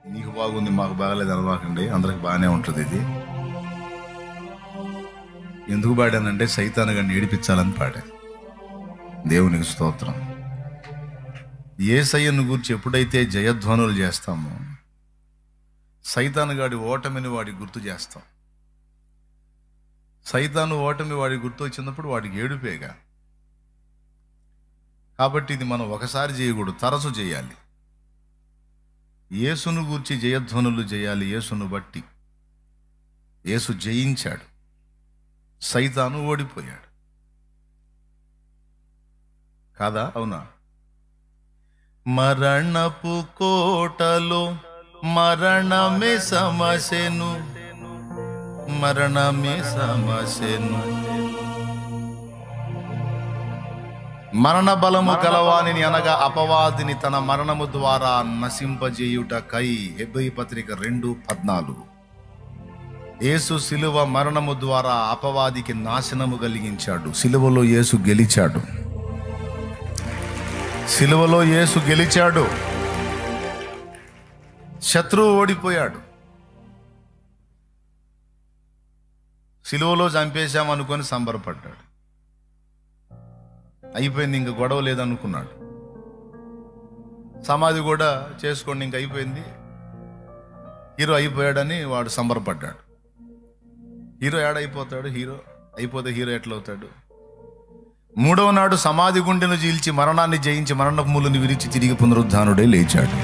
నీకు బాగుంది మాకు బాగలేదు అనవాకండి, అందరికి బాగానే ఉంటుంది. ఇది ఎందుకు పాడానంటే సైతాను గారిని ఏడిపించాలని పాడాను. దేవునికి స్తోత్రం. యేసయ్యను గురించి ఎప్పుడైతే జయధ్వనులు చేస్తామో సైతాను గాడి ఓటమిని వాడికి గుర్తు చేస్తాం. సైతాను ఓటమి వాడికి గుర్తు వచ్చినప్పుడు వాడికి ఏడుపేగా. కాబట్టి ఇది మనం ఒకసారి చేయకూడదు, తరచు చేయాలి. యేసును గూర్చి జయధ్వనులు చేయాలి. యేసును బట్టి యేసు జయించాడు, సైతాను ఓడిపోయాడు కాదా? అవునా? మరణపు కోటలో మరణమే సమసెను, మరణమే సమసెను. మరణ బలము గలవానిని అనగా అపవాదిని తన మరణము ద్వారా నశింపజేయుటకై. హెబ్రీ పత్రిక 2:14. యేసు సిలువ మరణము ద్వారా అపవాదికి నాశనము కలిగించాడు. సిలువలో యేసు గెలిచాడు, సిలువలో యేసు గెలిచాడు. శత్రువు ఓడిపోయాడు. సిలువలో చంపేశామనుకొని సంబరపడ్డాడు. అయిపోయింది, ఇంక గొడవ లేదనుకున్నాడు. సమాధి కూడా చేసుకోండి, ఇంక అయిపోయింది, హీరో అయిపోయాడని వాడు సంబరపడ్డాడు. హీరో ఏడైపోతాడు? హీరో అయిపోతే హీరో ఎట్లవుతాడు? మూడవ నాడు సమాధి గుండెను చీల్చి మరణాన్ని జయించి మరణపు ముళ్ళుని విరిచి తిరిగి పునరుద్ధానుడై లేచాడు.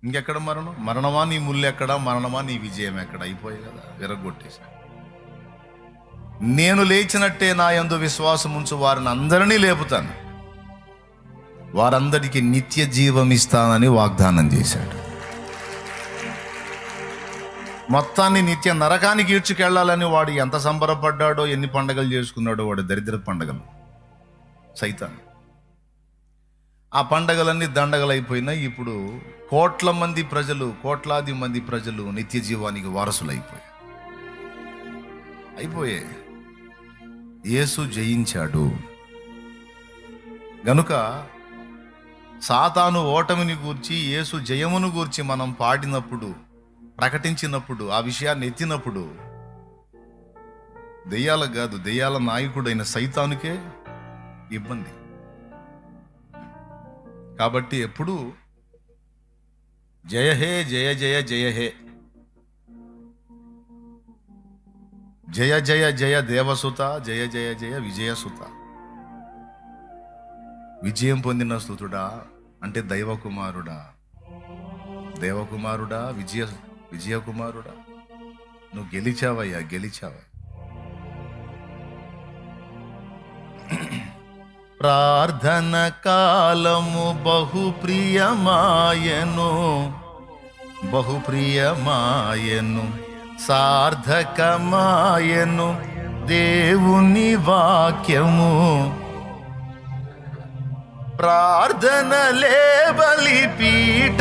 ఇంకెక్కడ మరణం? మరణమా నీ ముళ్ళు ఎక్కడ? మరణమా నీ విజయం ఎక్కడ? అయిపోయాయి కదా, విరగొట్టేశాడు. నేను లేచినట్టే నా యందు విశ్వాసం ఉంచు వారిని అందరినీ లేపుతాను, వారందరికీ నిత్య జీవం ఇస్తానని వాగ్దానం చేశాడు. మొత్తాన్ని నిత్య నరకానికి ఈడ్చుకెళ్లాలని వాడు ఎంత సంబరపడ్డాడో, ఎన్ని పండగలు చేసుకున్నాడో వాడు. దరిద్ర పండగలు సైతాన్. ఆ పండగలన్నీ దండగలైపోయినాయి. ఇప్పుడు కోట్లాది మంది ప్రజలు నిత్య జీవానికి వారసులు అయిపోయాయి. యేసు జయించాడు గనుక సాతాను ఓటమిని గూర్చి, యేసు జయమును గూర్చి మనం పాడినప్పుడు, ప్రకటించినప్పుడు, ఆ విషయాన్ని ఎత్తినప్పుడు దెయ్యాలకు కాదు, దెయ్యాల నాయకుడైన సైతానుకే ఇబ్బంది. కాబట్టి ఎప్పుడు జయ హే, జయ జయ జయ హే, జయ జయ జయ దేవసుత, జయ జయ జయ విజయసుత. విజయం పొందిన స్తుతుడా అంటే దైవకుమారుడా, దేవకుమారుడా, విజయకుమారుడా, నువ్వు గెలిచావయ్యా, గెలిచావయ్యా. ప్రార్థన కాలము బహుప్రియమాయను సార్థకమాయను దేవుని వాక్యము. ప్రార్థనలే బలిపీఠములాయను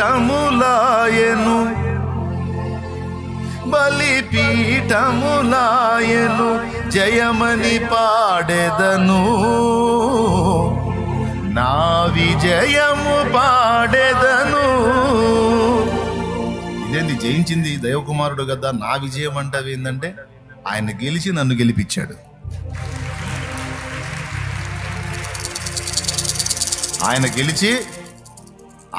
జయమని పాడెదను, నా విజయము పాడెదను. ఇదేంటి జయించింది దైవకుమారుడు కదా, నా విజయం అంటావు ఏంటంటే ఆయన గెలిచి నన్ను గెలిపించాడు. ఆయన గెలిచి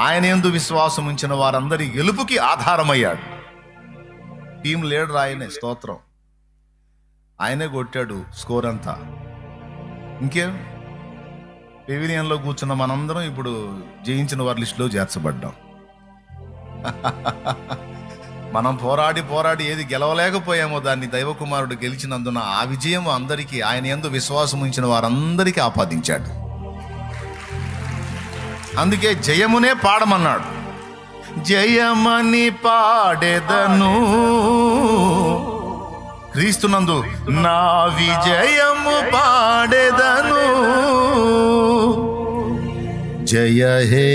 ఆయన యందు విశ్వాసం ఉంచిన వారందరి గెలుపుకి ఆధారమయ్యాడు. టీం లీడర్ ఆయనే, స్తోత్రం. ఆయనే కొట్టాడు స్కోర్ అంతా. ఇంకేం, పెవిలియన్లో కూర్చున్న మనందరం ఇప్పుడు జయించిన వారి లిస్టులో చేర్చబడ్డాం. మనం పోరాడి ఏది గెలవలేకపోయామో దాన్ని దైవకుమారుడు గెలిచినందున ఆ విజయం అందరికీ, ఆయన యందు విశ్వాసం ఉంచిన వారందరికీ ఆపాదించాడు. అందుకే జయమునే పాడమన్నాడు. జయమని పాడెదను క్రీస్తునందు, నా విజయము పాడెదను. జయ హే,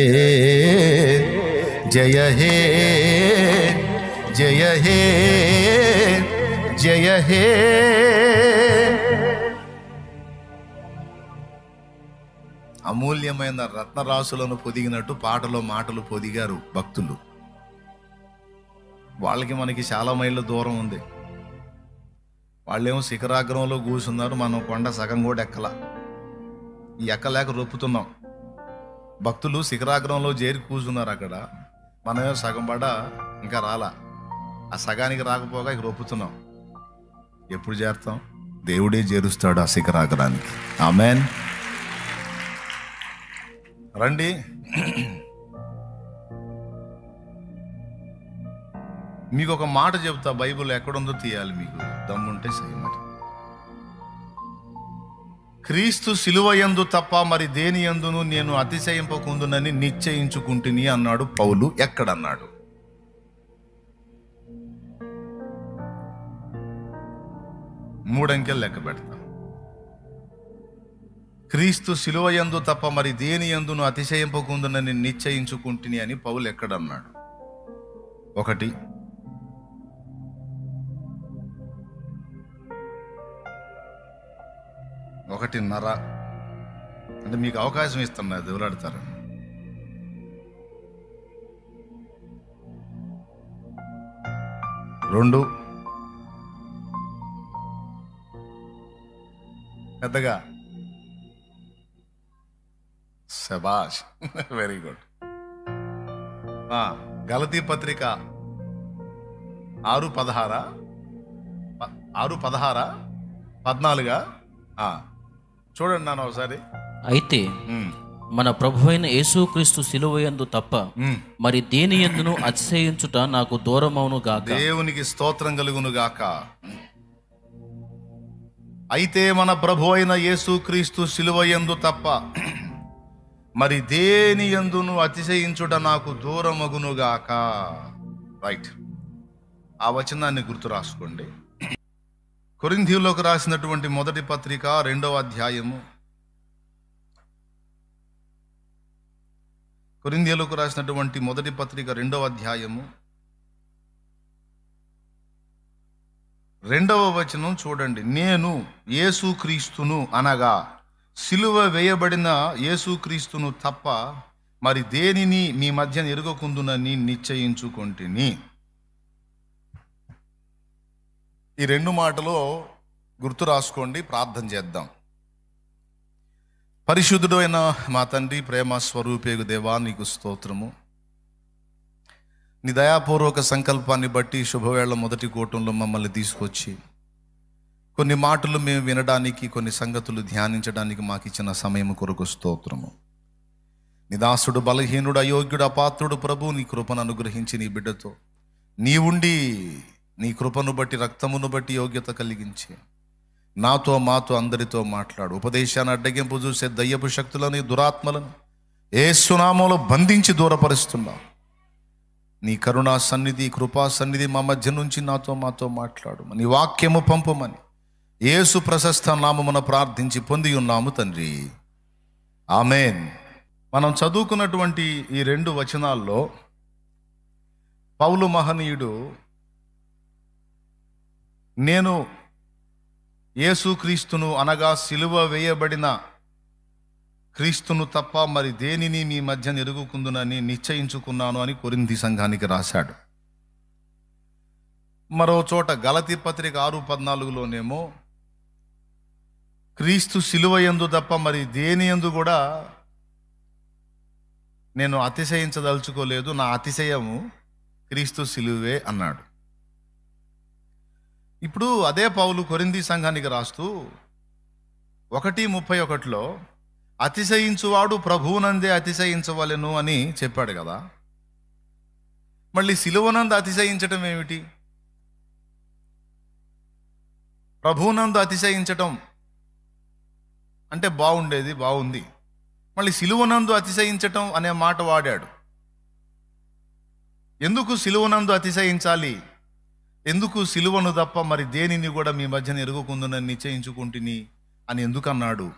జయ హే, జయ హే, జయ హే. అమూల్యమైన రత్నరాశులను పొదిగినట్టు పాటలో మాటలు పొదిగారు భక్తులు. వాళ్ళకి మనకి చాలా మైళ్ళ దూరం ఉంది. వాళ్ళేమో శిఖరాగ్రంలో కూర్చున్నారు, మనం కొండ సగం కూడా ఎక్కలేక రొప్పుతున్నాం. భక్తులు శిఖరాగ్రంలో చేరి కూర్చున్నారు అక్కడ, మనమే సగం పడ ఇంకా రాలా. ఆ సగానికి రాకపోగా ఇక రొప్పుతున్నాం. ఎప్పుడు చేరుతాం? దేవుడే చేరుస్తాడు ఆ శిఖరాగ్రానికి. ఆమేన్. రండి, మీకు ఒక మాట చెప్తా, బైబిల్ ఎక్కడుందో తీయాలి, మీకు దమ్ముంటే సై. మరి క్రీస్తు శిలువ యందు తప్ప మరి దేని యందును నేను అతిశయింపకుందునని నిశ్చయించుకుంటుని అన్నాడు పౌలు. ఎక్కడన్నాడు? మూడంకెలు లెక్క పెడతా. క్రీస్తు శిలువ యందు తప్ప మరి దేని యందును అతిశయింపకుందునని నిశ్చయించుకుంటుని అని పౌలు ఎక్కడన్నాడు? 1, 1:30 అంటే మీకు అవకాశం ఇస్తున్నా, దేవులాడతారు. 2 పెద్దగా. శబాష్, వెరీ గుడ్. గలతీ పత్రిక 6:16 14 చూడండి నాన్న ఒకసారి. అయితే మన ప్రభువైన యేసుక్రీస్తు శిలువయందు తప్ప మరి దేని యందును అతిశయించుట నాకు దూరమవును గాక. దేవునికి స్తోత్రం కలుగును గాక. అయితే మన ప్రభు అయిన యేసుక్రీస్తు శిలువయందు తప్ప మరి దేని యందును అతిశయించుట నాకు దూరమగును గాక. రైట్, ఆ వచనాన్ని గుర్తు రాసుకోండి. కొరింథీయులకు రాసినటువంటి మొదటి పత్రిక 2వ అధ్యాయము. కొరింథీయులకు రాసినటువంటి మొదటి పత్రిక 2వ అధ్యాయము 2వ వచనం చూడండి. నేను యేసుక్రీస్తును అనగా సిలువ వేయబడిన యేసుక్రీస్తును తప్ప మరి దేనిని మీ మధ్య ఎరుగకుందునని నిశ్చయించుకొంటిని. ఈ 2 మాటలు గుర్తు రాసుకోండి, ప్రార్థన చేద్దాం. పరిశుద్ధుడు అయిన మా తండ్రి, ప్రేమ స్వరూపేగు దేవా, నీకు స్తోత్రము. నీ దయాపూర్వక సంకల్పాన్ని బట్టి శుభవేళ మొదటి కూటంలో మమ్మల్ని తీసుకొచ్చి కొన్ని మాటలు మేము వినడానికి, కొన్ని సంగతులు ధ్యానించడానికి మాకు ఇచ్చిన సమయం కొరకు స్తోత్రము. నిదాసుడు, బలహీనుడు, అయోగ్యుడు, అపాత్రుడు ప్రభు, నీ కృపను అనుగ్రహించి నీ బిడ్డతో నీవుండి నీ కృపను బట్టి, రక్తమును బట్టి యోగ్యత కలిగించి నాతో మాతో అందరితో మాట్లాడు. ఉపదేశాన్ని అడ్డగింపు చూసే దయ్యపు శక్తులను, దురాత్మలను యేసు నామములో బంధించి దూరపరుస్తున్నావు. నీ కరుణా సన్నిధి, కృపా సన్నిధి మా మధ్య నుంచి నాతో మాతో మాట్లాడు. నీ వాక్యము పంపమని యేసు ప్రశస్త నామమున ప్రార్థించి పొంది ఉన్నాము తండ్రి. ఆమేన్. మనం చదువుకున్నటువంటి ఈ 2 వచనాల్లో పౌలు మహనీయుడు నేను యేసుక్రీస్తును అనగా సిలువ వేయబడిన క్రీస్తును తప్ప మరి దేనిని మీ మధ్య ఎరుగుకుందునని నిశ్చయించుకున్నాను అని కొరింథీ సంఘానికి రాశాడు. మరో చోట గలతీ పత్రిక 6:14లోనేమో క్రీస్తు సిలువ యందు తప్ప మరి దేని యందు కూడా నేను అతిశయించదలుచుకోలేదు, నా అతిశయము క్రీస్తు సిలువే అన్నాడు. ఇప్పుడు అదే పౌలు కొరింథీ సంఘానికి రాస్తూ 1:31లో అతిశయించువాడు ప్రభువునందే అతిశయించవలెను అని చెప్పాడు కదా. మళ్ళీ సిలువనందు అతిశయించటం ఏమిటి? ప్రభువునందు అతిశయించటం అంటే బాగుంది. మళ్ళీ సిలువనందు అతిశయించటం అనే మాట వాడాడు. ఎందుకు సిలువనందు అతిశయించాలి? ఎందుకు సిలువను తప్ప మరి దేనిని కూడా మీ మధ్యన ఎరుగుకుందునని నిశ్చయించుకుంటుని అని ఎందుకు అన్నాడు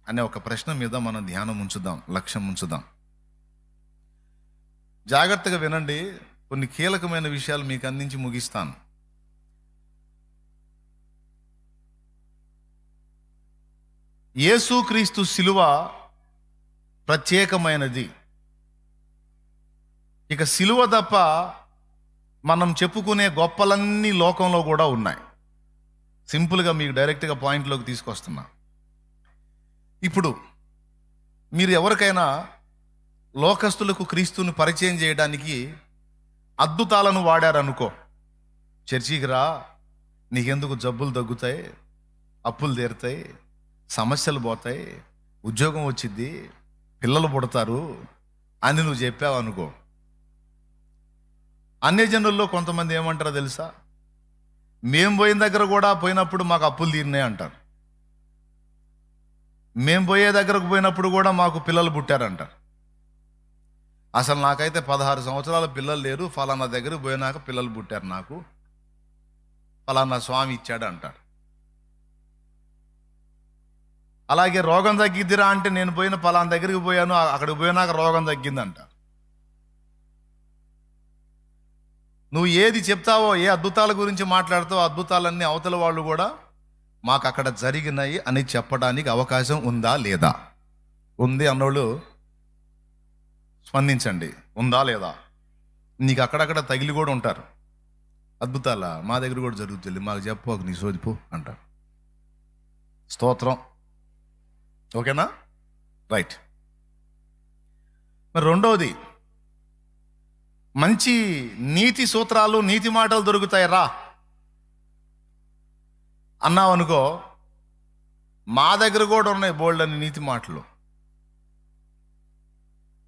అనే ఒక ప్రశ్న మీద మనం ధ్యానం ఉంచుదాం, లక్ష్యం ఉంచుదాం. జాగ్రత్తగా వినండి, కొన్ని కీలకమైన విషయాలు మీకు అందించి ముగిస్తాను. యేసుక్రీస్తు సిలువ ప్రత్యేకమైనది. ఇక సిలువ తప్ప మనం చెప్పుకునే గొప్పలన్నీ లోకంలో కూడా ఉన్నాయి. సింపుల్గా మీకు డైరెక్ట్గా పాయింట్లోకి తీసుకొస్తున్నా. ఇప్పుడు మీరు ఎవరికైనా లోకస్తులకు క్రీస్తుని పరిచయం చేయడానికి అద్భుతాలను వాడారనుకో, చర్చికి రా, నీకెందుకు జబ్బులు తగ్గుతాయి, అప్పులు తీరుతాయి, సమస్యలు పోతాయి, ఉద్యోగం వచ్చిద్ది, పిల్లలు పుడతారు అని నువ్వు చెప్పావు అనుకో, అన్యజనుల్లో కొంతమంది ఏమంటారో తెలుసా? మేము పోయిన దగ్గర కూడా పోయినప్పుడు మాకు అప్పులు తీరినాయి అంటారు. మేము పోయే దగ్గరకు పోయినప్పుడు కూడా మాకు పిల్లలు పుట్టారంటారు. అసలు నాకైతే 16 సంవత్సరాల పిల్లలు లేరు, ఫలానా దగ్గరకు పోయినాక పిల్లలు పుట్టారు, నాకు ఫలానా స్వామి ఇచ్చాడు అంటారు. అలాగే రోగం తగ్గిద్దిరా అంటే నేను పోయిన ఫలానా దగ్గరికి పోయాను, అక్కడికి పోయినాక రోగం తగ్గిందంట. నువ్వు ఏది చెప్తావో, ఏ అద్భుతాల గురించి మాట్లాడతావో, అద్భుతాలన్నీ అవతల వాళ్ళు కూడా మాకు అక్కడ జరిగినాయి అని చెప్పడానికి అవకాశం ఉందా లేదా? ఉంది అన్నోళ్ళు స్పందించండి. ఉందా లేదా? నీకు అక్కడక్కడ తగిలి కూడా ఉంటారు. అద్భుతాలా, మా దగ్గర కూడా జరుగుతుంది, మాకు చెప్పు, నీ సోదిపో అంటారు. స్తోత్రం. ఓకేనా? రైట్. మరి రెండవది, మంచి నీతి సూత్రాలు, నీతి మాటలు దొరుకుతాయి రా అన్నావు అనుకో, మా దగ్గర కూడా ఉన్నాయి బోల్డ్ అని నీతి మాటలు,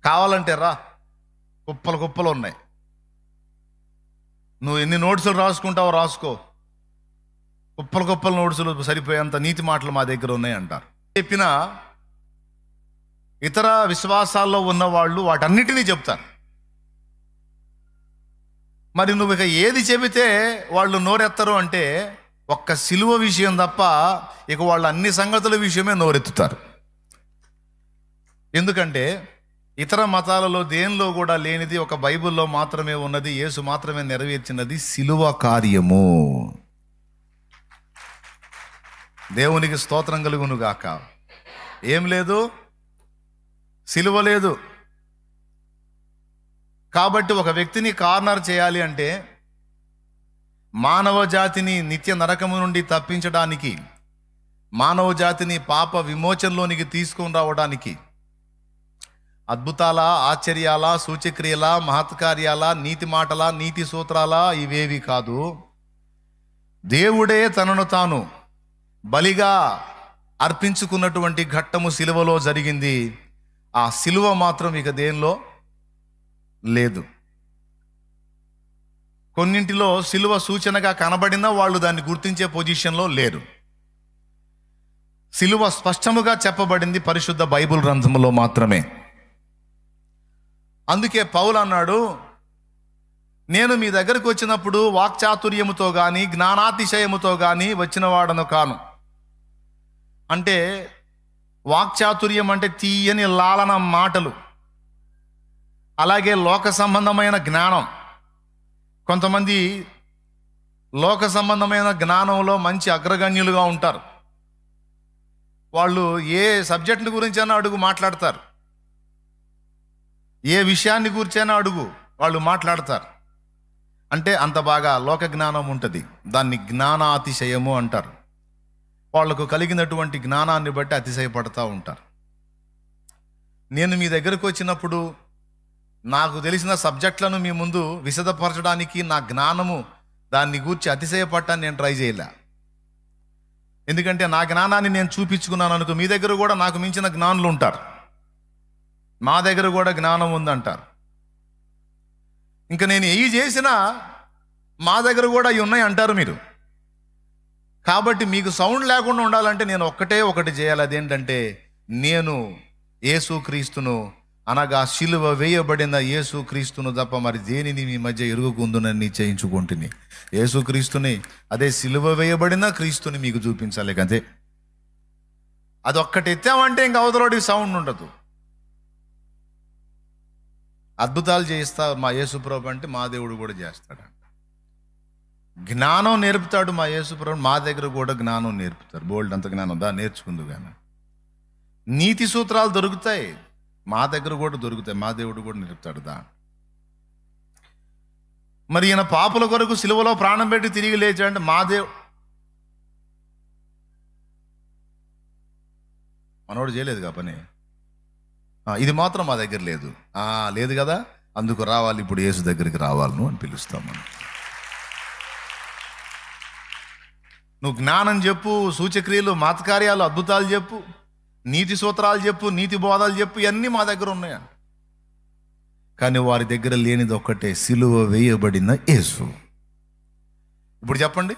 కావాలంటే రా, కుప్పలు కుప్పలు ఉన్నాయి. నువ్వు ఎన్ని నోట్సులు రాసుకుంటావో రాసుకో, కుప్పలు కుప్పల నోట్సులు సరిపోయేంత నీతి మాటలు మా దగ్గర ఉన్నాయి అంటారు. చెప్పిన ఇతర విశ్వాసాల్లో ఉన్న వాళ్ళు వాటన్నిటినీ చెప్తారు. మరి నువ్వు ఇక ఏది చెబితే వాళ్ళు నోరెత్తరు అంటే ఒక్క సిలువ విషయం తప్ప ఇక వాళ్ళు అన్ని సంగతుల విషయమే నోరెత్తుతారు. ఎందుకంటే ఇతర మతాలలో దేనిలో కూడా లేనిది, ఒక బైబిల్లో మాత్రమే ఉన్నది, యేసు మాత్రమే నెరవేర్చినది సిలువ కార్యము. దేవునికి స్తోత్రం కలుగును గాక. ఏం లేదు, సిలువ లేదు. కాబట్టి ఒక వ్యక్తిని కార్నర్ చేయాలి అంటే, మానవ జాతిని నిత్య నరకము నుండి తప్పించడానికి, మానవ జాతిని పాప విమోచనలోనికి తీసుకొని రావడానికి అద్భుతాల, ఆశ్చర్యాల, సూచక్రియల, మహత్కార్యాల, నీతి మాటల, నీతి సూత్రాల ఇవేవి కాదు. దేవుడే తనను తాను బలిగా అర్పించుకున్నటువంటి ఘట్టము సిలువలో జరిగింది. ఆ సిలువ మాత్రం ఇక దేనిలో లేదు. కొన్నింటిలో సిలువ సూచనగా కనబడినా వాళ్ళు దాన్ని గుర్తించే పొజిషన్లో లేరు. సిలువ స్పష్టముగా చెప్పబడింది పరిశుద్ధ బైబిల్ గ్రంథములో మాత్రమే. అందుకే పౌలు అన్నాడు, నేను మీ దగ్గరకు వచ్చినప్పుడు వాక్చాతుర్యముతో కానీ జ్ఞానాతిశయముతో కానీ వచ్చిన వాడను కాను. అంటే వాక్చాతుర్యం అంటే తీయని లాలన మాటలు, అలాగే లోక సంబంధమైన జ్ఞానం. కొంతమంది లోక సంబంధమైన జ్ఞానంలో మంచి అగ్రగణ్యులుగా ఉంటారు. వాళ్ళు ఏ సబ్జెక్టు గురించైనా అడుగు మాట్లాడతారు, ఏ విషయాన్ని గురించైనా అడుగు వాళ్ళు మాట్లాడతారు. అంటే అంత బాగా లోక జ్ఞానం ఉంటుంది. దాన్ని జ్ఞానాతిశయము అంటారు. వాళ్లకు కలిగినటువంటి జ్ఞానాన్ని బట్టి అతిశయపడతా ఉంటారు. నేను మీ దగ్గరకు వచ్చినప్పుడు నాకు తెలిసిన సబ్జెక్టులను మీ ముందు విశదపరచడానికి నా జ్ఞానము దాన్ని గూర్చి అతిశయపడటాన్ని నేను ట్రై చేయలే. ఎందుకంటే నా జ్ఞానాన్ని నేను చూపించుకున్నాను అనుకో, మీ దగ్గర కూడా నాకు మించిన జ్ఞానులు ఉంటారు, మా దగ్గర కూడా జ్ఞానం ఉందంటారు. ఇంకా నేను ఏవి చేసినా మా దగ్గర కూడా అవి ఉన్నాయి అంటారు మీరు. కాబట్టి మీకు సౌండ్ లేకుండా ఉండాలంటే నేను ఒకటి చేయాలి. అదేంటంటే, నేను యేసుక్రీస్తును, అనగా సిలువ వేయబడిన యేసుక్రీస్తును తప్ప మరి దేనిని మీ మధ్య ఎరుగుకుందునని నిశ్చయించుకుంటుని యేసుక్రీస్తుని, అదే సిలువ వేయబడిన క్రీస్తుని మీకు చూపించాలి. అదే అదొక్కటి ఎత్తామంటే ఇంక అవతలోడికి సౌండ్ ఉండదు. అద్భుతాలు చేయిస్తా మా యేసుప్రభు అంటే మా దేవుడు కూడా చేస్తాడు. జ్ఞానం నేర్పుతాడు మా యేసుప్రభు, మా దగ్గర కూడా జ్ఞానం నేర్పుతారు. బోల్డ్ అంత జ్ఞానం దా నేర్చుకుందు కానీ. నీతి సూత్రాలు దొరుకుతాయి, మా దగ్గర కూడా దొరుకుతాయి, మా దేవుడు కూడా నిలుపుతాడు మరి ఈయన పాపుల కొరకు సిలువలో ప్రాణం పెట్టి తిరిగి లేచాడంటే మా మనోడు చేయలేదుగా పని. ఇది మాత్రం మా దగ్గర లేదు. లేదు కదా, అందుకు రావాలి, ఇప్పుడు యేసు దగ్గరికి రావాలను అని పిలుస్తాం మనం. నువ్వు జ్ఞానం చెప్పు, సూచక్రియలు, మాతకార్యాలు, అద్భుతాలు చెప్పు, నీతి సూత్రాలు చెప్పు, నీతి బోధాలు చెప్పు, ఇవన్నీ మా దగ్గర ఉన్నాయండి. కానీ వారి దగ్గర లేనిది ఒక్కటే, సిలువ వేయబడిన యేసు. ఇప్పుడు చెప్పండి,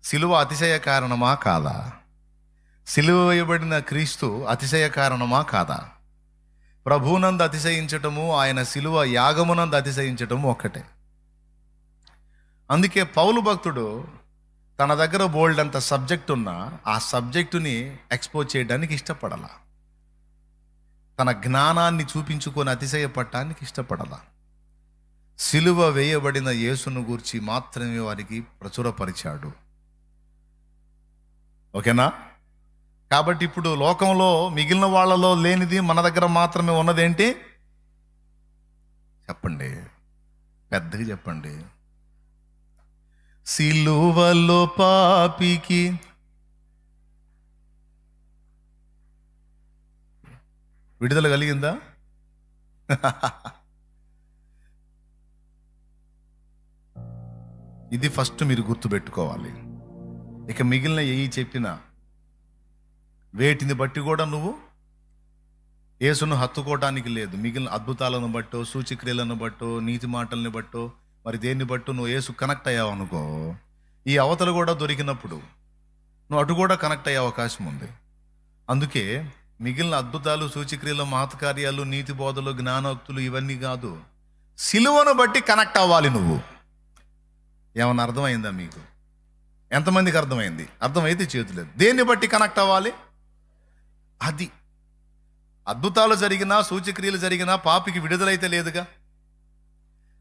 సిలువ అతిశయ కారణమా కాదా? సిలువ వేయబడిన క్రీస్తు అతిశయ కారణమా కాదా? ప్రభువునందు అతిశయించటము, ఆయన సిలువ యాగమునందు అతిశయించటము ఒక్కటే. అందుకే పౌలు భక్తుడు తన దగ్గర బోల్డ్ అంత సబ్జెక్ట్ ఉన్నా ఆ సబ్జెక్టుని ఎక్స్పోజ్ చేయడానికి ఇష్టపడాల, తన జ్ఞానాన్ని చూపించుకొని అతిశయపడటానికి ఇష్టపడాల. సిలువ వేయబడిన యేసును గూర్చి మాత్రమే వారికి ప్రచురపరిచాడు. ఓకేనా? కాబట్టి ఇప్పుడు లోకంలో మిగిలిన వాళ్ళలో లేనిది మన దగ్గర మాత్రమే ఉన్నదేంటి చెప్పండి, పెద్దగా చెప్పండి. సిలువలో పాపికి విడుదల కలిగిందా? ఇది ఫస్ట్ మీరు గుర్తుపెట్టుకోవాలి. ఇక మిగిలిన ఏవి చెప్పినా వేటిని బట్టి కూడా నువ్వు యేసును హత్తుకోవటానికి లేదు. మిగిలిన అద్భుతాలను బట్టో, సూచక్రియలను బట్టో, నీతి మాటల్ని బట్టో, మరి దేన్ని బట్టో నువ్వు యేసు కనెక్ట్ అయ్యావు అనుకో, ఈ అవతలు కూడా దొరికినప్పుడు నువ్వు అటు కూడా కనెక్ట్ అయ్యే అవకాశం ఉంది. అందుకే మిగిలిన అద్భుతాలు, సూచక్రియలు, మహత్కార్యాలు, నీతి బోధలు, జ్ఞానోక్తులు ఇవన్నీ కాదు, సిలువను బట్టి కనెక్ట్ అవ్వాలి నువ్వు. ఏమన్నా అర్థమైందా మీకు? ఎంతమందికి అర్థమైంది? అర్థమైతే చేతులేదు. దేన్ని బట్టి కనెక్ట్ అవ్వాలి? అది అద్భుతాలు జరిగినా, సూచక్రియలు జరిగినా పాపికి విడుదలైతే లేదుగా.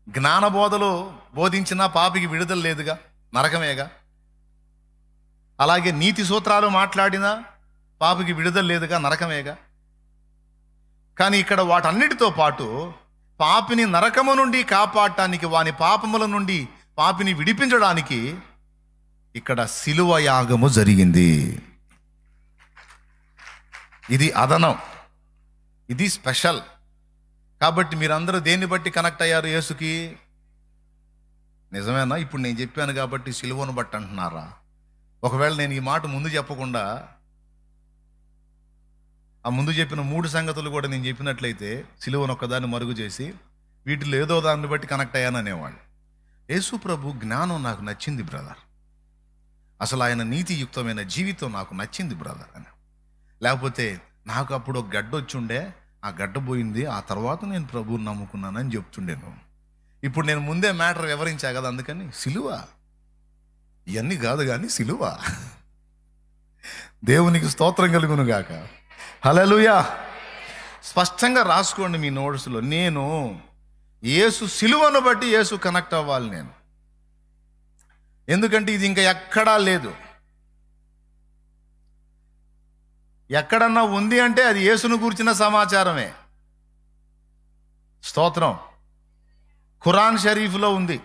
జ్ఞానబోధలు బోధించినా పాపికి విడుదల లేదుగా, నరకమేగా. అలాగే నీతి సూత్రాలు మాట్లాడినా పాపికి విడుదల లేదుగా, నరకమేగా. కానీ ఇక్కడ వాటన్నిటితో పాటు పాపిని నరకము నుండి కాపాడటానికి, వాని పాపముల నుండి పాపిని విడిపించడానికి ఇక్కడ సిలువ యాగము జరిగింది. ఇది అదనం, ఇది స్పెషల్. కాబట్టి మీరందరూ దేన్ని బట్టి కనెక్ట్ అయ్యారు యేసుకి? నిజమేనా? ఇప్పుడు నేను చెప్పాను కాబట్టి సిలువను బట్టి అంటున్నారా? ఒకవేళ నేను ఈ మాట ముందు చెప్పకుండా ఆ ముందు చెప్పిన 3 సంగతులు కూడా నేను చెప్పినట్లయితే సిలువను ఒక్కదాన్ని మరుగు చేసి వీటిలో ఏదో దాన్ని బట్టి కనెక్ట్ అయ్యాననేవాళ్ళు. యేసు ప్రభు జ్ఞానం నాకు నచ్చింది బ్రదర్, అసలు ఆయన నీతియుక్తమైన జీవితం నాకు నచ్చింది బ్రదర్ అని. లేకపోతే నాకు అప్పుడు ఒక గడ్డ వచ్చుండే, ఆ గడ్డ పోయింది, ఆ తర్వాత నేను ప్రభువుని నమ్ముకున్నానని చెప్తుండేను. ఇప్పుడు నేను ముందే మ్యాటర్ వివరించా కదా, అందుకని సిలువ ఇవన్నీ కాదు కానీ సిలువ. దేవునికి స్తోత్రం కలుగును గాక. హల్లెలూయా. స్పష్టంగా రాసుకోండి మీ నోట్స్లో, నేను యేసు సిలువను బట్టి యేసు కనెక్ట్ అవ్వాలి నేను. ఎందుకంటే ఇది ఇంకా ఎక్కడా లేదు. ఎక్కడన్నా ఉంది అంటే అది యేసును గూర్చిన సమాచారమే. స్తోత్రం. ఖురాన్ షరీఫ్లో ఉంది.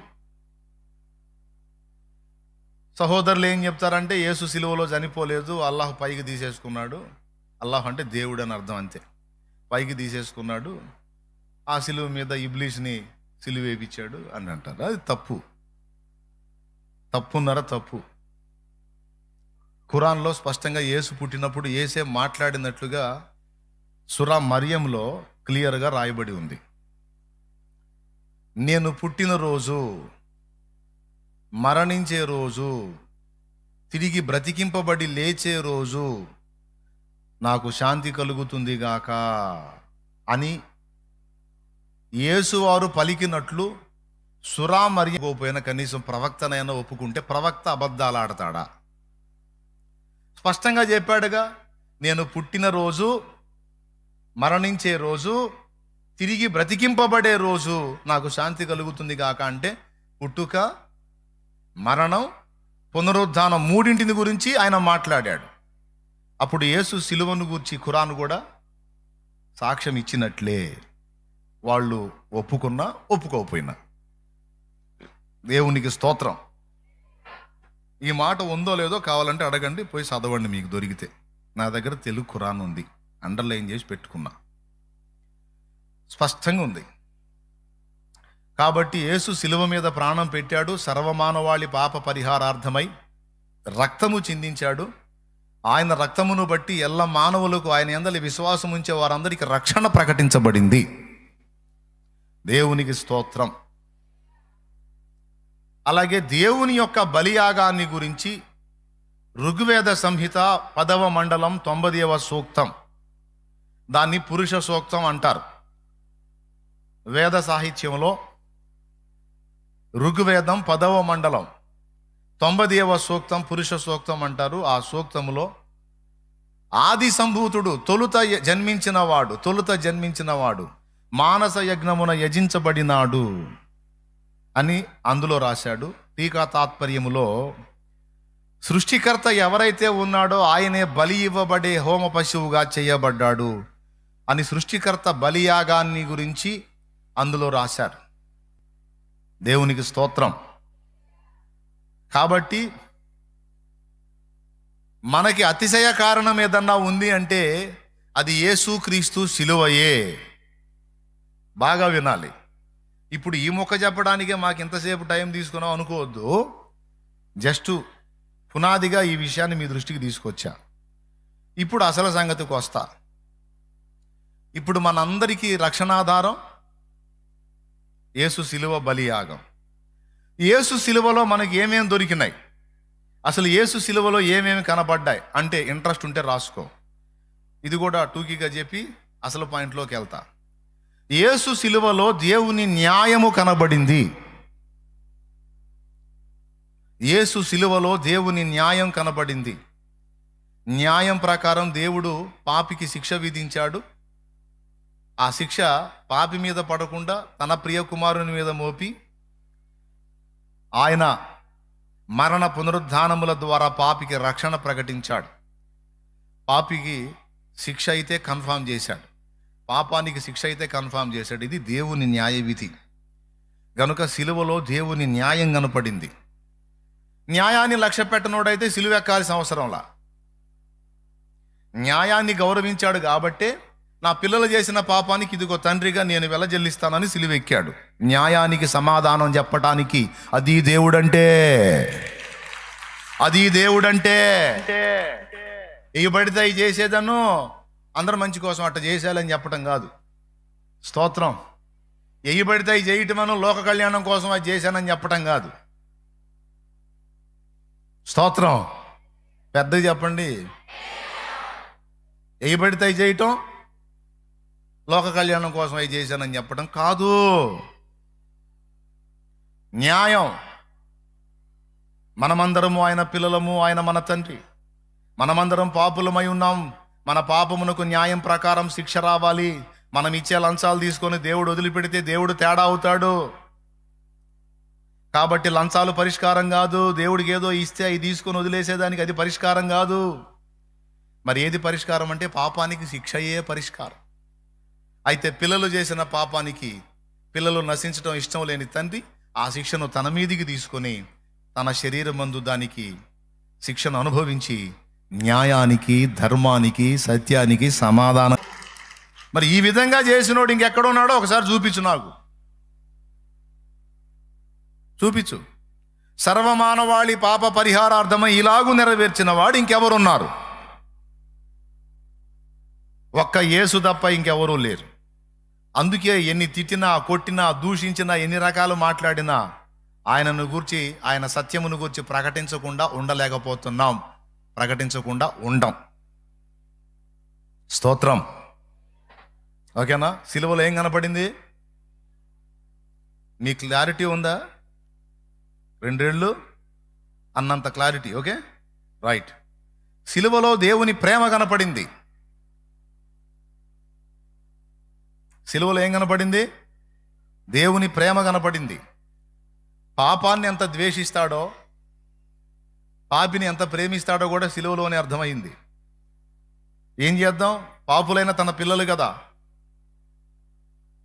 సహోదరులు ఏం చెప్తారంటే యేసు సిలువలో చనిపోలేదు, అల్లాహ్ పైకి తీసేసుకున్నాడు. అల్లాహ్ అంటే దేవుడు అని అర్థం, అంతే. పైకి తీసేసుకున్నాడు, ఆ సిలువ మీద ఇబ్లీస్ని సిలువ వేయించాడు అని అంటారు. అది తప్పు. తప్పున్నర తప్పు. ఖురాన్లో స్పష్టంగా యేసు పుట్టినప్పుడు యేసే మాట్లాడినట్లుగా సూరా మరియంలో క్లియర్గా రాయబడి ఉంది. నేను పుట్టిన రోజు, మరణించే రోజు, తిరిగి బ్రతికింపబడి లేచే రోజు నాకు శాంతి కలుగుతుంది గాక అని యేసు వారు పలికినట్లు సూరా మరియం పోయిన కనీసం ప్రవక్తనైనా ఒప్పుకుంటే ప్రవక్త అబద్ధాలు ఆడతాడా? స్పష్టంగా చెప్పాడుగా, నేను పుట్టిన రోజు, మరణించే రోజు, తిరిగి బ్రతికింపబడే రోజు నాకు శాంతి కలుగుతుంది గాక అంటే పుట్టుక, మరణం, పునరుద్ధానం మూడింటిని గురించి ఆయన మాట్లాడాడు. అప్పుడు యేసు సిలువను గూర్చి ఖురాన్ కూడా సాక్ష్యం ఇచ్చినట్లే, వాళ్ళు ఒప్పుకున్నా ఒప్పుకోకపోయినా. దేవునికి స్తోత్రం. ఈ మాట ఉందో లేదో కావాలంటే అడగండి, పోయి చదవండి మీకు దొరికితే. నా దగ్గర తెలుగు ఖురాన్ ఉంది, అండర్లైన్ చేసి పెట్టుకున్నా, స్పష్టంగా ఉంది. కాబట్టి యేసు శిలువ మీద ప్రాణం పెట్టాడు, సర్వమానవాళి పాప పరిహారార్థమై రక్తము చిందించాడు. ఆయన రక్తమును బట్టి ఎల్ల మానవులకు ఆయన యందలి విశ్వాసం ఉంచే వారందరికీ రక్షణ ప్రకటించబడింది. దేవునికి స్తోత్రం. అలాగే దేవుని యొక్క బలియాగాన్ని గురించి ఋగ్వేద సంహిత 10వ మండలం 90వ సూక్తం, దాన్ని పురుష సూక్తం అంటారు. వేద సాహిత్యంలో ఋగ్వేదం 10వ మండలం 90వ సూక్తం పురుష సూక్తం అంటారు. ఆ సూక్తములో ఆది సంభూతుడు, తొలుత జన్మించినవాడు మానస యజ్ఞమున యజించబడినాడు అని అందులో రాశాడు. టీకా తాత్పర్యములో సృష్టికర్త ఎవరైతే ఉన్నాడో ఆయనే బలి ఇవ్వబడే హోమ పశువుగా చేయబడ్డాడు అని సృష్టికర్త బలియాగాన్ని గురించి అందులో రాశారు. దేవునికి స్తోత్రం. కాబట్టి మనకి అతిశయ కారణం ఏదన్నా ఉంది అంటే అది యేసుక్రీస్తు శిలువయే. బాగా వినాలి. ఇప్పుడు ఈ మొక్క చెప్పడానికే మాకు ఇంతసేపు టైం తీసుకున్నాం అనుకోవద్దు. జస్ట్ పునాదిగా ఈ విషయాన్ని మీ దృష్టికి తీసుకొచ్చా. ఇప్పుడు అసలు సంగతికి వస్తా. ఇప్పుడు మనందరికీ రక్షణాధారం యేసు శిలువ బలియాగం. యేసు శిలువలో మనకి ఏమేమి దొరికినాయి, అసలు యేసు శిలువలో ఏమేమి కనబడ్డాయి అంటే ఇంట్రెస్ట్ ఉంటే రాసుకో. ఇది కూడా టూకీగా చెప్పి అసలు పాయింట్లోకి వెళ్తా. యేసు శిలువలో దేవుని న్యాయము కనబడింది. యేసు శిలువలో దేవుని న్యాయం కనబడింది. న్యాయం ప్రకారం దేవుడు పాపికి శిక్ష విధించాడు. ఆ శిక్ష పాపి మీద పడకుండా తన ప్రియ కుమారుని మీద మోపి ఆయన మరణ పునరుద్ధానముల ద్వారా పాపికి రక్షణ ప్రకటించాడు. పాపికి శిక్ష అయితే కన్ఫామ్ చేశాడు, పాపానికి శిక్ష అయితే కన్ఫామ్ చేశాడు. ఇది దేవుని న్యాయ విధి. గనుక సిలువలో దేవుని న్యాయం కనపడింది. న్యాయాన్ని లక్ష్య పెట్టనోడైతే సిలువ ఎక్కాల్సిన అవసరంలా. న్యాయాన్ని గౌరవించాడు కాబట్టే నా పిల్లలు చేసిన పాపానికి ఇదిగో తండ్రిగా నేను వెలజల్లిస్తానని సిలువ ఎక్కాడు. న్యాయానికి సమాధానం చెప్పటానికి అది దేవుడంటే ఇవి పడితే అవి చేసేదను అందరు మంచి కోసం అట్ట చేసేయాలని చెప్పటం కాదు. స్తోత్రం. ఎయ్యి పడితే అవి చేయటమను లోక కళ్యాణం కోసం అది చేశానని చెప్పటం కాదు. స్తోత్రం. పెద్దగా చెప్పండి. ఎయ్యి పడితే అవి చేయటం లోక కళ్యాణం కోసం అవి చేశానని చెప్పటం కాదు. న్యాయం. మనమందరము ఆయన పిల్లలము, ఆయన మన తండ్రి. మనమందరం పాపులమై ఉన్నాం. మన పాపమునకు న్యాయం ప్రకారం శిక్ష రావాలి. మనం ఇచ్చే లంచాలు తీసుకొని దేవుడు వదిలిపెడితే దేవుడు తేడా అవుతాడు. కాబట్టి లంచాలు పరిష్కారం కాదు. దేవుడికి ఏదో ఇస్తే అవి తీసుకొని వదిలేసేదానికి అది పరిష్కారం కాదు. మరి ఏది పరిష్కారం అంటే పాపానికి శిక్షయే పరిష్కారం. అయితే పిల్లలు చేసిన పాపానికి పిల్లలు నశించడం ఇష్టం లేని తండ్రి ఆ శిక్షను తన మీదికి తీసుకొని తన శరీరమందు దానికి శిక్షను అనుభవించి న్యాయానికి, ధర్మానికి, సత్యానికి సమాధానం. మరి ఈ విధంగా చేసినోడు ఇంకెక్కడున్నాడో ఒకసారి చూపించు, నాకు చూపించు. సర్వమానవాళి పాప పరిహారార్థమై ఇలాగూ నెరవేర్చిన వాడు ఇంకెవరున్నారు? ఒక్క యేసు తప్ప ఇంకెవరూ లేరు. అందుకే ఎన్ని తిట్టినా, కొట్టినా, దూషించినా, ఎన్ని రకాలు మాట్లాడినా ఆయనను గూర్చి, ఆయన సత్యమును గూర్చి ప్రకటించకుండా ఉండలేకపోతున్నాం, ప్రకటించకుండా ఉండం. స్తోత్రం. ఓకేనా? సిలువలో ఏం కనపడింది? మీ క్లారిటీ ఉందా? 2 ఏళ్ళు అన్నంత క్లారిటీ. Okay, right. సిలువలో దేవుని ప్రేమ కనపడింది. సిలువలో ఏం కనపడింది? దేవుని ప్రేమ కనపడింది. పాపాన్ని ఎంత ద్వేషిస్తాడో, పాపిని ఎంత ప్రేమిస్తాడో కూడా సిలువలోనే అర్థమైంది. ఏం చేద్దాం? పాపులైన తన పిల్లలు కదా,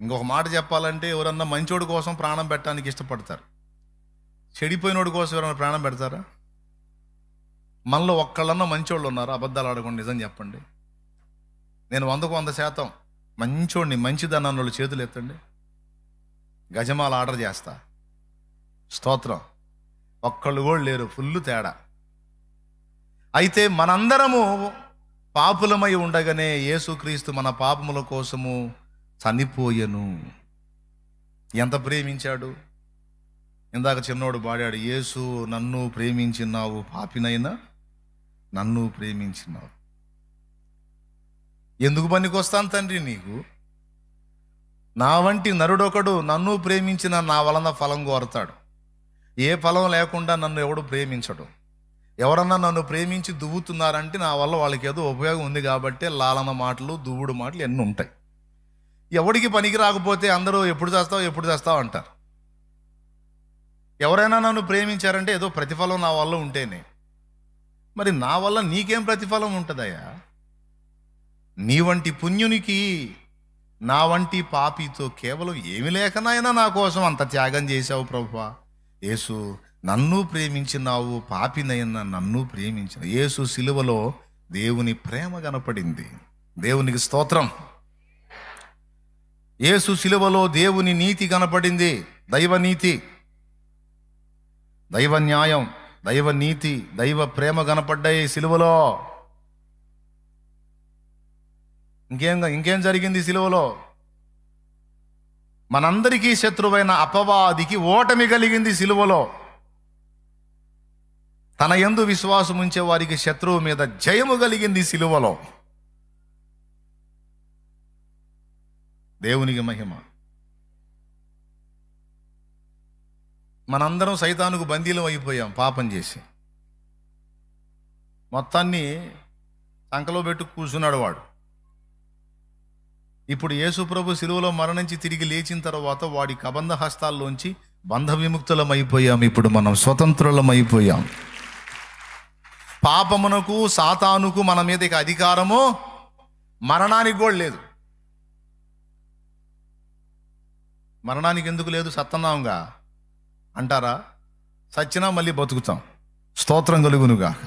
ఇంకొక మాట చెప్పాలంటే ఎవరన్నా మంచోడి కోసం ప్రాణం పెట్టడానికి ఇష్టపడతారు, చెడిపోయినోడి కోసం ఎవరైనా ప్రాణం పెడతారా? మనలో ఒక్కళ్ళన్నా మంచోళ్ళు ఉన్నారా? అబద్ధాలు ఆడకుండా నిజం చెప్పండి. నేను 100% మంచోడిని, మంచిదన్న వాళ్ళు చేతులు ఎత్తండి. గజమాల ఆర్డర్ చేస్తా. స్తోత్రం. ఒక్కళ్ళు కూడా లేరు, ఫుల్ తేడా. అయితే మనందరము పాపులమై ఉండగానే యేసుక్రీస్తు మన పాపముల కోసము చనిపోయెను. ఎంత ప్రేమించాడు! ఇందాక చిన్నోడు పాడాడు, యేసు నన్ను ప్రేమించినావు, పాపినైనా నన్ను ప్రేమించినావు. ఎందుకు పనికొస్తాను తండ్రి నీకు? నా వంటి నరుడొకడు నన్ను ప్రేమించిన నా వలన ఫలం కోరతాడు. ఏ ఫలం లేకుండా నన్ను ఎవడు ప్రేమించడు. ఎవరన్నా నన్ను ప్రేమించి దువ్వుతున్నారంటే నా వల్ల వాళ్ళకి ఏదో ఉపయోగం ఉంది కాబట్టి లాలన మాటలు, దువ్వుడు మాటలు ఎన్ని ఉంటాయి. ఎవడికి పనికి రాకపోతే అందరూ ఎప్పుడు చేస్తావు అంటారు. ఎవరైనా నన్ను ప్రేమించారంటే ఏదో ప్రతిఫలం నా వల్ల ఉంటేనే. మరి నా వల్ల నీకేం ప్రతిఫలం ఉంటుందయ్యా? నీ వంటి పుణ్యునికి నా వంటి పాపితో కేవలం ఏమి లేకనైనా నా కోసం అంత త్యాగం చేశావు ప్రభువా. యేసు నన్ను ప్రేమించినావు, పాపినైనా నన్ను ప్రేమించిన. యేసు సిలువలో దేవుని ప్రేమ కనపడింది. దేవునికి స్తోత్రం. యేసు సిలువలో దేవుని నీతి కనపడింది. దైవ నీతి, దైవ న్యాయం, దైవ నీతి, దైవ ప్రేమ కనపడ్డాయి సిలువలో. ఇంకేం జరిగింది సిలువలో? మనందరికీ శత్రువైన అపవాదికి ఓటమి కలిగింది సిలువలో. తన యందు విశ్వాసం ఉంచే వారికి శత్రువు మీద జయము కలిగింది సిలువలో. దేవునికి మహిమ. మనందరం సైతానుకు బందీలం అయిపోయాం పాపం చేసి. మొత్తాన్ని సంకలో పెట్టి కూర్చున్నాడు వాడు. ఇప్పుడు యేసు ప్రభు సిలువలో మరణించి తిరిగి లేచిన తర్వాత వాడి కబంధ హస్తాల్లోంచి బంధ విముక్తులమైపోయాం. ఇప్పుడు మనం స్వతంత్రులమైపోయాం. పాపమునకు, సాతానుకు మన మీద ఇక అధికారము, మరణానికి కూడా లేదు. మరణానికి ఎందుకు లేదు? సత్తన్నాంగా అంటారా? సచ్చినా మళ్ళీ బతుకుతాం. స్తోత్రం కలుగునుగాక.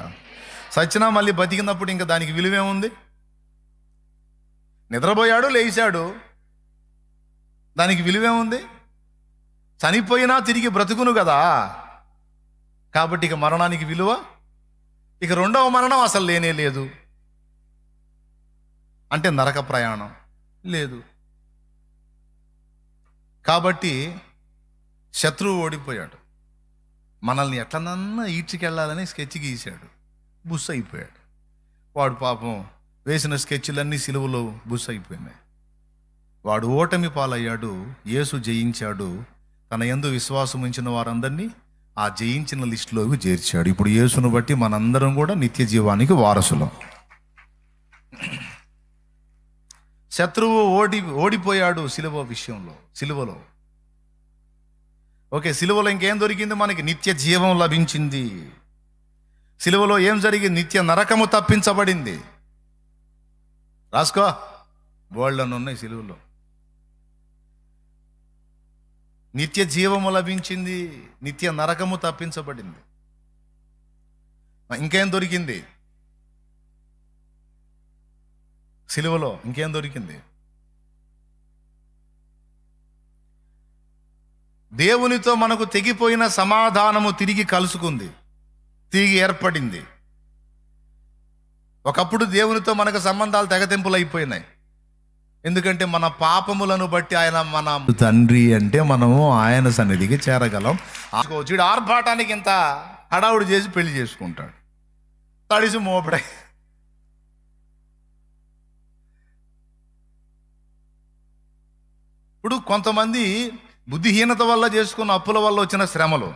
సచ్చినా మళ్ళీ బతికినప్పుడు ఇంకా దానికి విలువేముంది? నిద్రపోయాడు, లేచాడు, దానికి విలువేముంది? చనిపోయినా తిరిగి బ్రతుకును కదా. కాబట్టి ఇక మరణానికి విలువ, ఇక రెండవ మరణం అసలు లేనే లేదు. అంటే నరక ప్రయాణం లేదు. కాబట్టి శత్రువు ఓడిపోయాడు. మనల్ని ఎట్లనన్నా ఈడ్చికెళ్ళాలని స్కెచ్ గీశాడు, బుస్ అయిపోయాడు. వాడు పాపం వేసిన స్కెచ్లన్నీ సిలువలో బుస్ అయిపోయినాయి. వాడు ఓటమి పాలయ్యాడు. యేసు జయించాడు. తన యందు విశ్వాసం ఉంచిన వారందరినీ ఆ జయించిన లిస్టులోకి చేర్చాడు. ఇప్పుడు యేసును బట్టి మనందరం కూడా నిత్య జీవానికి వారసులం. శత్రువు ఓడిపోయాడు సిలువ విషయంలో. సిలువలో ఓకే, సిలువలో ఇంకేం దొరికింది మనకి? నిత్య జీవం లభించింది. సిలువలో ఏం జరిగింది? నిత్య నరకము తప్పించబడింది. రాసుకో, బోల్డన్ ఉన్నాయి సిలువలో. నిత్య జీవము లభించింది, నిత్య నరకము తప్పించబడింది. ఇంకేం దొరికింది సిలువలో? ఇంకేం దొరికింది? దేవునితో మనకు తెగిపోయిన సమాధానము తిరిగి కలుసుకుంది, తిరిగి ఏర్పడింది. ఒకప్పుడు దేవునితో మనకు సంబంధాలు తెగతెంపులు అయిపోయినాయి. ఎందుకంటే మన పాపములను బట్టి ఆయన మన తండ్రి అంటే మనము ఆయన సన్నిధికి చేరగలం. వీడు ఆర్భాటానికి ఇంత హడావుడి చేసి పెళ్లి చేసుకుంటాడు, తడిసి మోపడే. ఇప్పుడు కొంతమంది బుద్ధిహీనత వల్ల చేసుకున్న అప్పుల వల్ల వచ్చిన శ్రమలు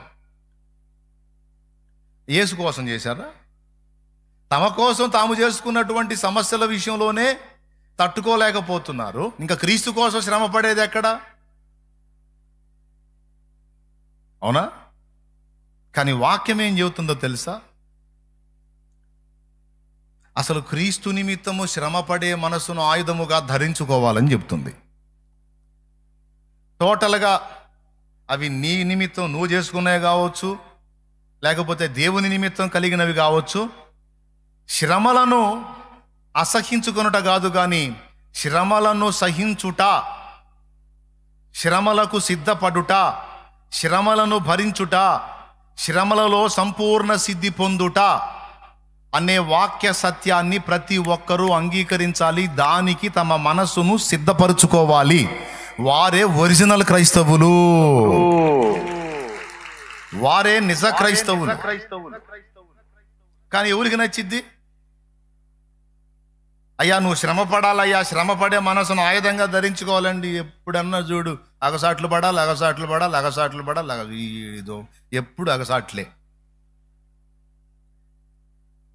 యేసు కోసం చేశారా? తమ కోసం తాము చేసుకున్నటువంటి సమస్యల విషయంలోనే తట్టుకోలేకపోతున్నారు. ఇంకా క్రీస్తు కోసం శ్రమ పడేది ఎక్కడా? అవునా? కానీ వాక్యం ఏం చెబుతుందో తెలుసా? అసలు క్రీస్తు నిమిత్తము శ్రమ పడే మనసును ఆయుధముగా ధరించుకోవాలని చెప్తుంది. టోటల్గా అవి నీ నిమిత్తం నువ్వు చేసుకునేవి కావచ్చు, లేకపోతే దేవుని నిమిత్తం కలిగినవి కావచ్చు. శ్రమలను అసహించుకొనుట కాదు, కానీ శ్రమలను సహించుట, శ్రమలకు సిద్ధపడుట, శ్రమలను భరించుట, శ్రమలలో సంపూర్ణ సిద్ధి పొందుట అనే వాక్య సత్యాన్ని ప్రతి ఒక్కరూ అంగీకరించాలి. దానికి తమ మనసును సిద్ధపరచుకోవాలి. వారే ఒరిజినల్ క్రైస్తవులు, వారే నిజ క్రైస్తవులు. కానీ ఎవరికి నచ్చిద్ది? అయ్యా నువ్వు శ్రమ పడాలయ్యా, శ్రమ పడే మనసును ఆయుధంగా ధరించుకోవాలండి. ఎప్పుడన్నా చూడు అగసాట్లు పడాలి, అగసాట్లు పడాలి, అగసాట్లు పడాలి, ఇదో ఎప్పుడు అగసాట్లే.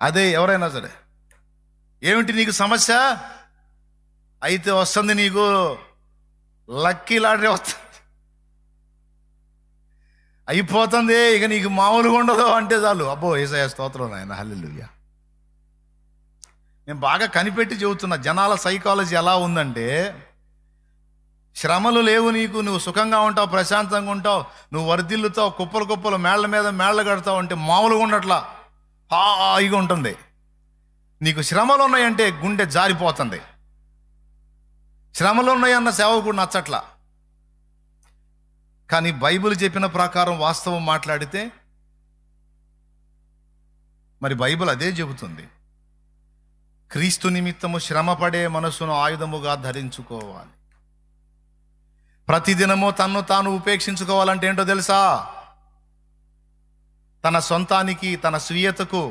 అదే ఎవరైనా సరే, ఏమిటి నీకు సమస్య? అయితే వస్తుంది నీకు లక్కీ లాటరీ వస్తుంది, అయిపోతుంది, ఇక నీకు మామూలుగా ఉండదు అంటే చాలు, అబ్బో యేసయ్య స్తోత్రం నాయన హల్లెలూయా. నేను బాగా కనిపెట్టి చెబుతున్నా, జనాల సైకాలజీ ఎలా ఉందంటే, శ్రమలు లేవు నీకు, నువ్వు సుఖంగా ఉంటావు, ప్రశాంతంగా ఉంటావు, నువ్వు వర్ధిల్లుతావు, కుప్పలు కుప్పలు మేళ్ల మీద మేళ్లు కడతావు అంటే మామూలుగా ఉండట్లా, హాయిగా ఉంటుంది. నీకు శ్రమలు ఉన్నాయంటే గుండె జారిపోతుంది. శ్రమలు ఉన్నాయన్న సేవకుడు నచ్చట్లా. కానీ బైబిల్ చెప్పిన ప్రకారం వాస్తవం మాట్లాడితే మరి బైబిల్ అదే చెబుతుంది. క్రీస్తు నిమిత్తము శ్రమపడే మనసును ఆయుధముగా ధరించుకోవాలి. ప్రతిదినము తన్ను తాను ఉపేక్షించుకోవాలంటే ఏంటో తెలుసా? తన సొంతానికి, తన స్వీయతకు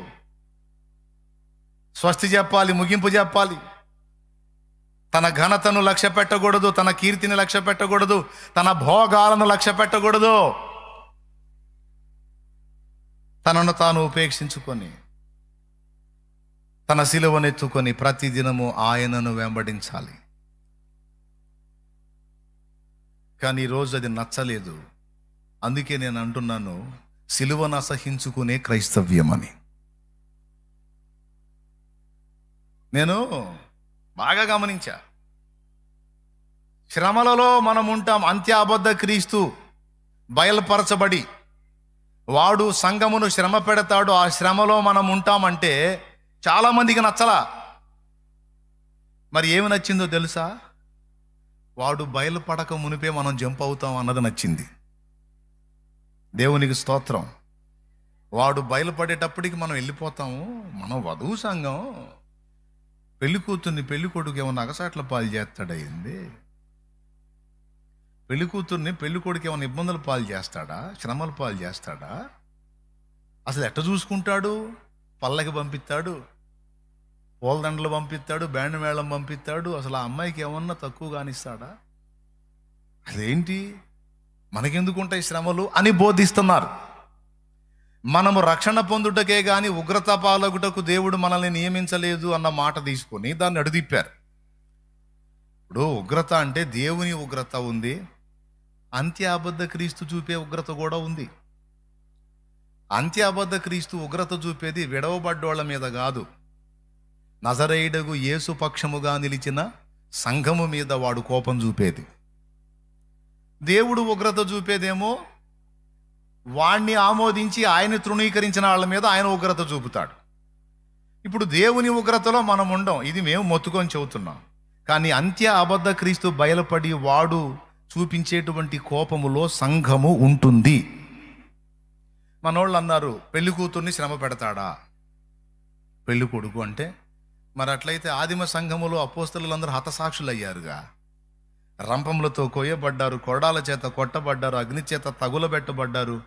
స్వస్తి చెప్పాలి, ముగింపు చెప్పాలి. తన ఘనతను లక్ష్య పెట్టకూడదు, తన కీర్తిని లక్ష్య పెట్టకూడదు, తన భోగాలను లక్ష్య పెట్టకూడదు. తనను తాను ఉపేక్షించుకొని తన సిలువనెత్తుకొని ప్రతిదినము ఆయనను వెంబడించాలి. కానీ ఈరోజు అది నచ్చలేదు. అందుకే నేను అంటున్నాను, సిలువను అసహించుకునే క్రైస్తవ్యం అని. నేను బాగా గమనించా. శ్రమలలో మనం ఉంటాం. అంత్య అబద్ధ క్రీస్తు బయలుపరచబడి వాడు సంఘమును శ్రమ పెడతాడు, ఆ శ్రమలో మనం ఉంటామంటే చాలామందికి నచ్చలా. మరి ఏమి నచ్చిందో తెలుసా? వాడు బయలుపడక మునిపే మనం జంప్ అవుతాం అన్నది నచ్చింది. దేవునికి స్తోత్రం. వాడు బయలుపడేటప్పటికి మనం వెళ్ళిపోతాము. మనం వధువు సంఘం, పెళ్లి కూతుర్ని పెళ్లి కొడుకు ఏమన్నా అగసాట్ల పాలు చేస్తాడయింది. పెళ్లి కూతుర్ని పెళ్లి కొడుకు ఏమైనా ఇబ్బందుల పాలు చేస్తాడా, శ్రమల పాలు చేస్తాడా? అసలు ఎట్ట చూసుకుంటాడు? పల్లకి పంపిస్తాడు, పూలదండలు పంపిస్తాడు, బ్యాండ్ మేళం పంపిస్తాడు. అసలు ఆ అమ్మాయికి ఏమన్నా తక్కువ కానిస్తాడా? అదేంటి, మనకెందుకు ఉంటాయి శ్రమలు అని బోధిస్తున్నారు. మనము రక్షణ పొందుటకే గాని ఉగ్రత పాలగుటకు దేవుడు మనల్ని నియమించలేదు అన్న మాట తీసుకొని దాన్ని అడుదిప్పారు. ఇప్పుడు ఉగ్రత అంటే దేవుని ఉగ్రత ఉంది, అంత్య అబద్ధ క్రీస్తు చూపే ఉగ్రత కూడా ఉంది. అంత్య అబద్ధ క్రీస్తు ఉగ్రత చూపేది విడవబడ్డోళ్ల మీద కాదు, నజరేయుడగు యేసు పక్షముగా నిలిచిన సంఘము మీద వాడు కోపం చూపేది. దేవుడు ఉగ్రత చూపేదేమో వాణ్ణి ఆమోదించి ఆయన తృణీకరించిన వాళ్ళ మీద ఆయన ఉగ్రత చూపుతాడు. ఇప్పుడు దేవుని ఉగ్రతలో మనం ఉండం, ఇది మేము మొత్తుకొని చెబుతున్నాం. కానీ అంత్య అబద్ధ క్రీస్తు బయలుపడి వాడు చూపించేటువంటి కోపములో సంఘము ఉంటుంది. మనోళ్ళు అన్నారు, పెళ్లి కూతుర్ని శ్రమ పెడతాడా పెళ్లి కొడుకు అంటే? మరి అట్లయితే ఆదిమ సంఘములో అపోస్తలులందరూ హతసాక్షులు అయ్యారుగా. రంపములతో కొయ్యబడ్డారు, కొరడాల చేత కొట్టబడ్డారు, అగ్ని చేత తగులబెట్టబడ్డారు.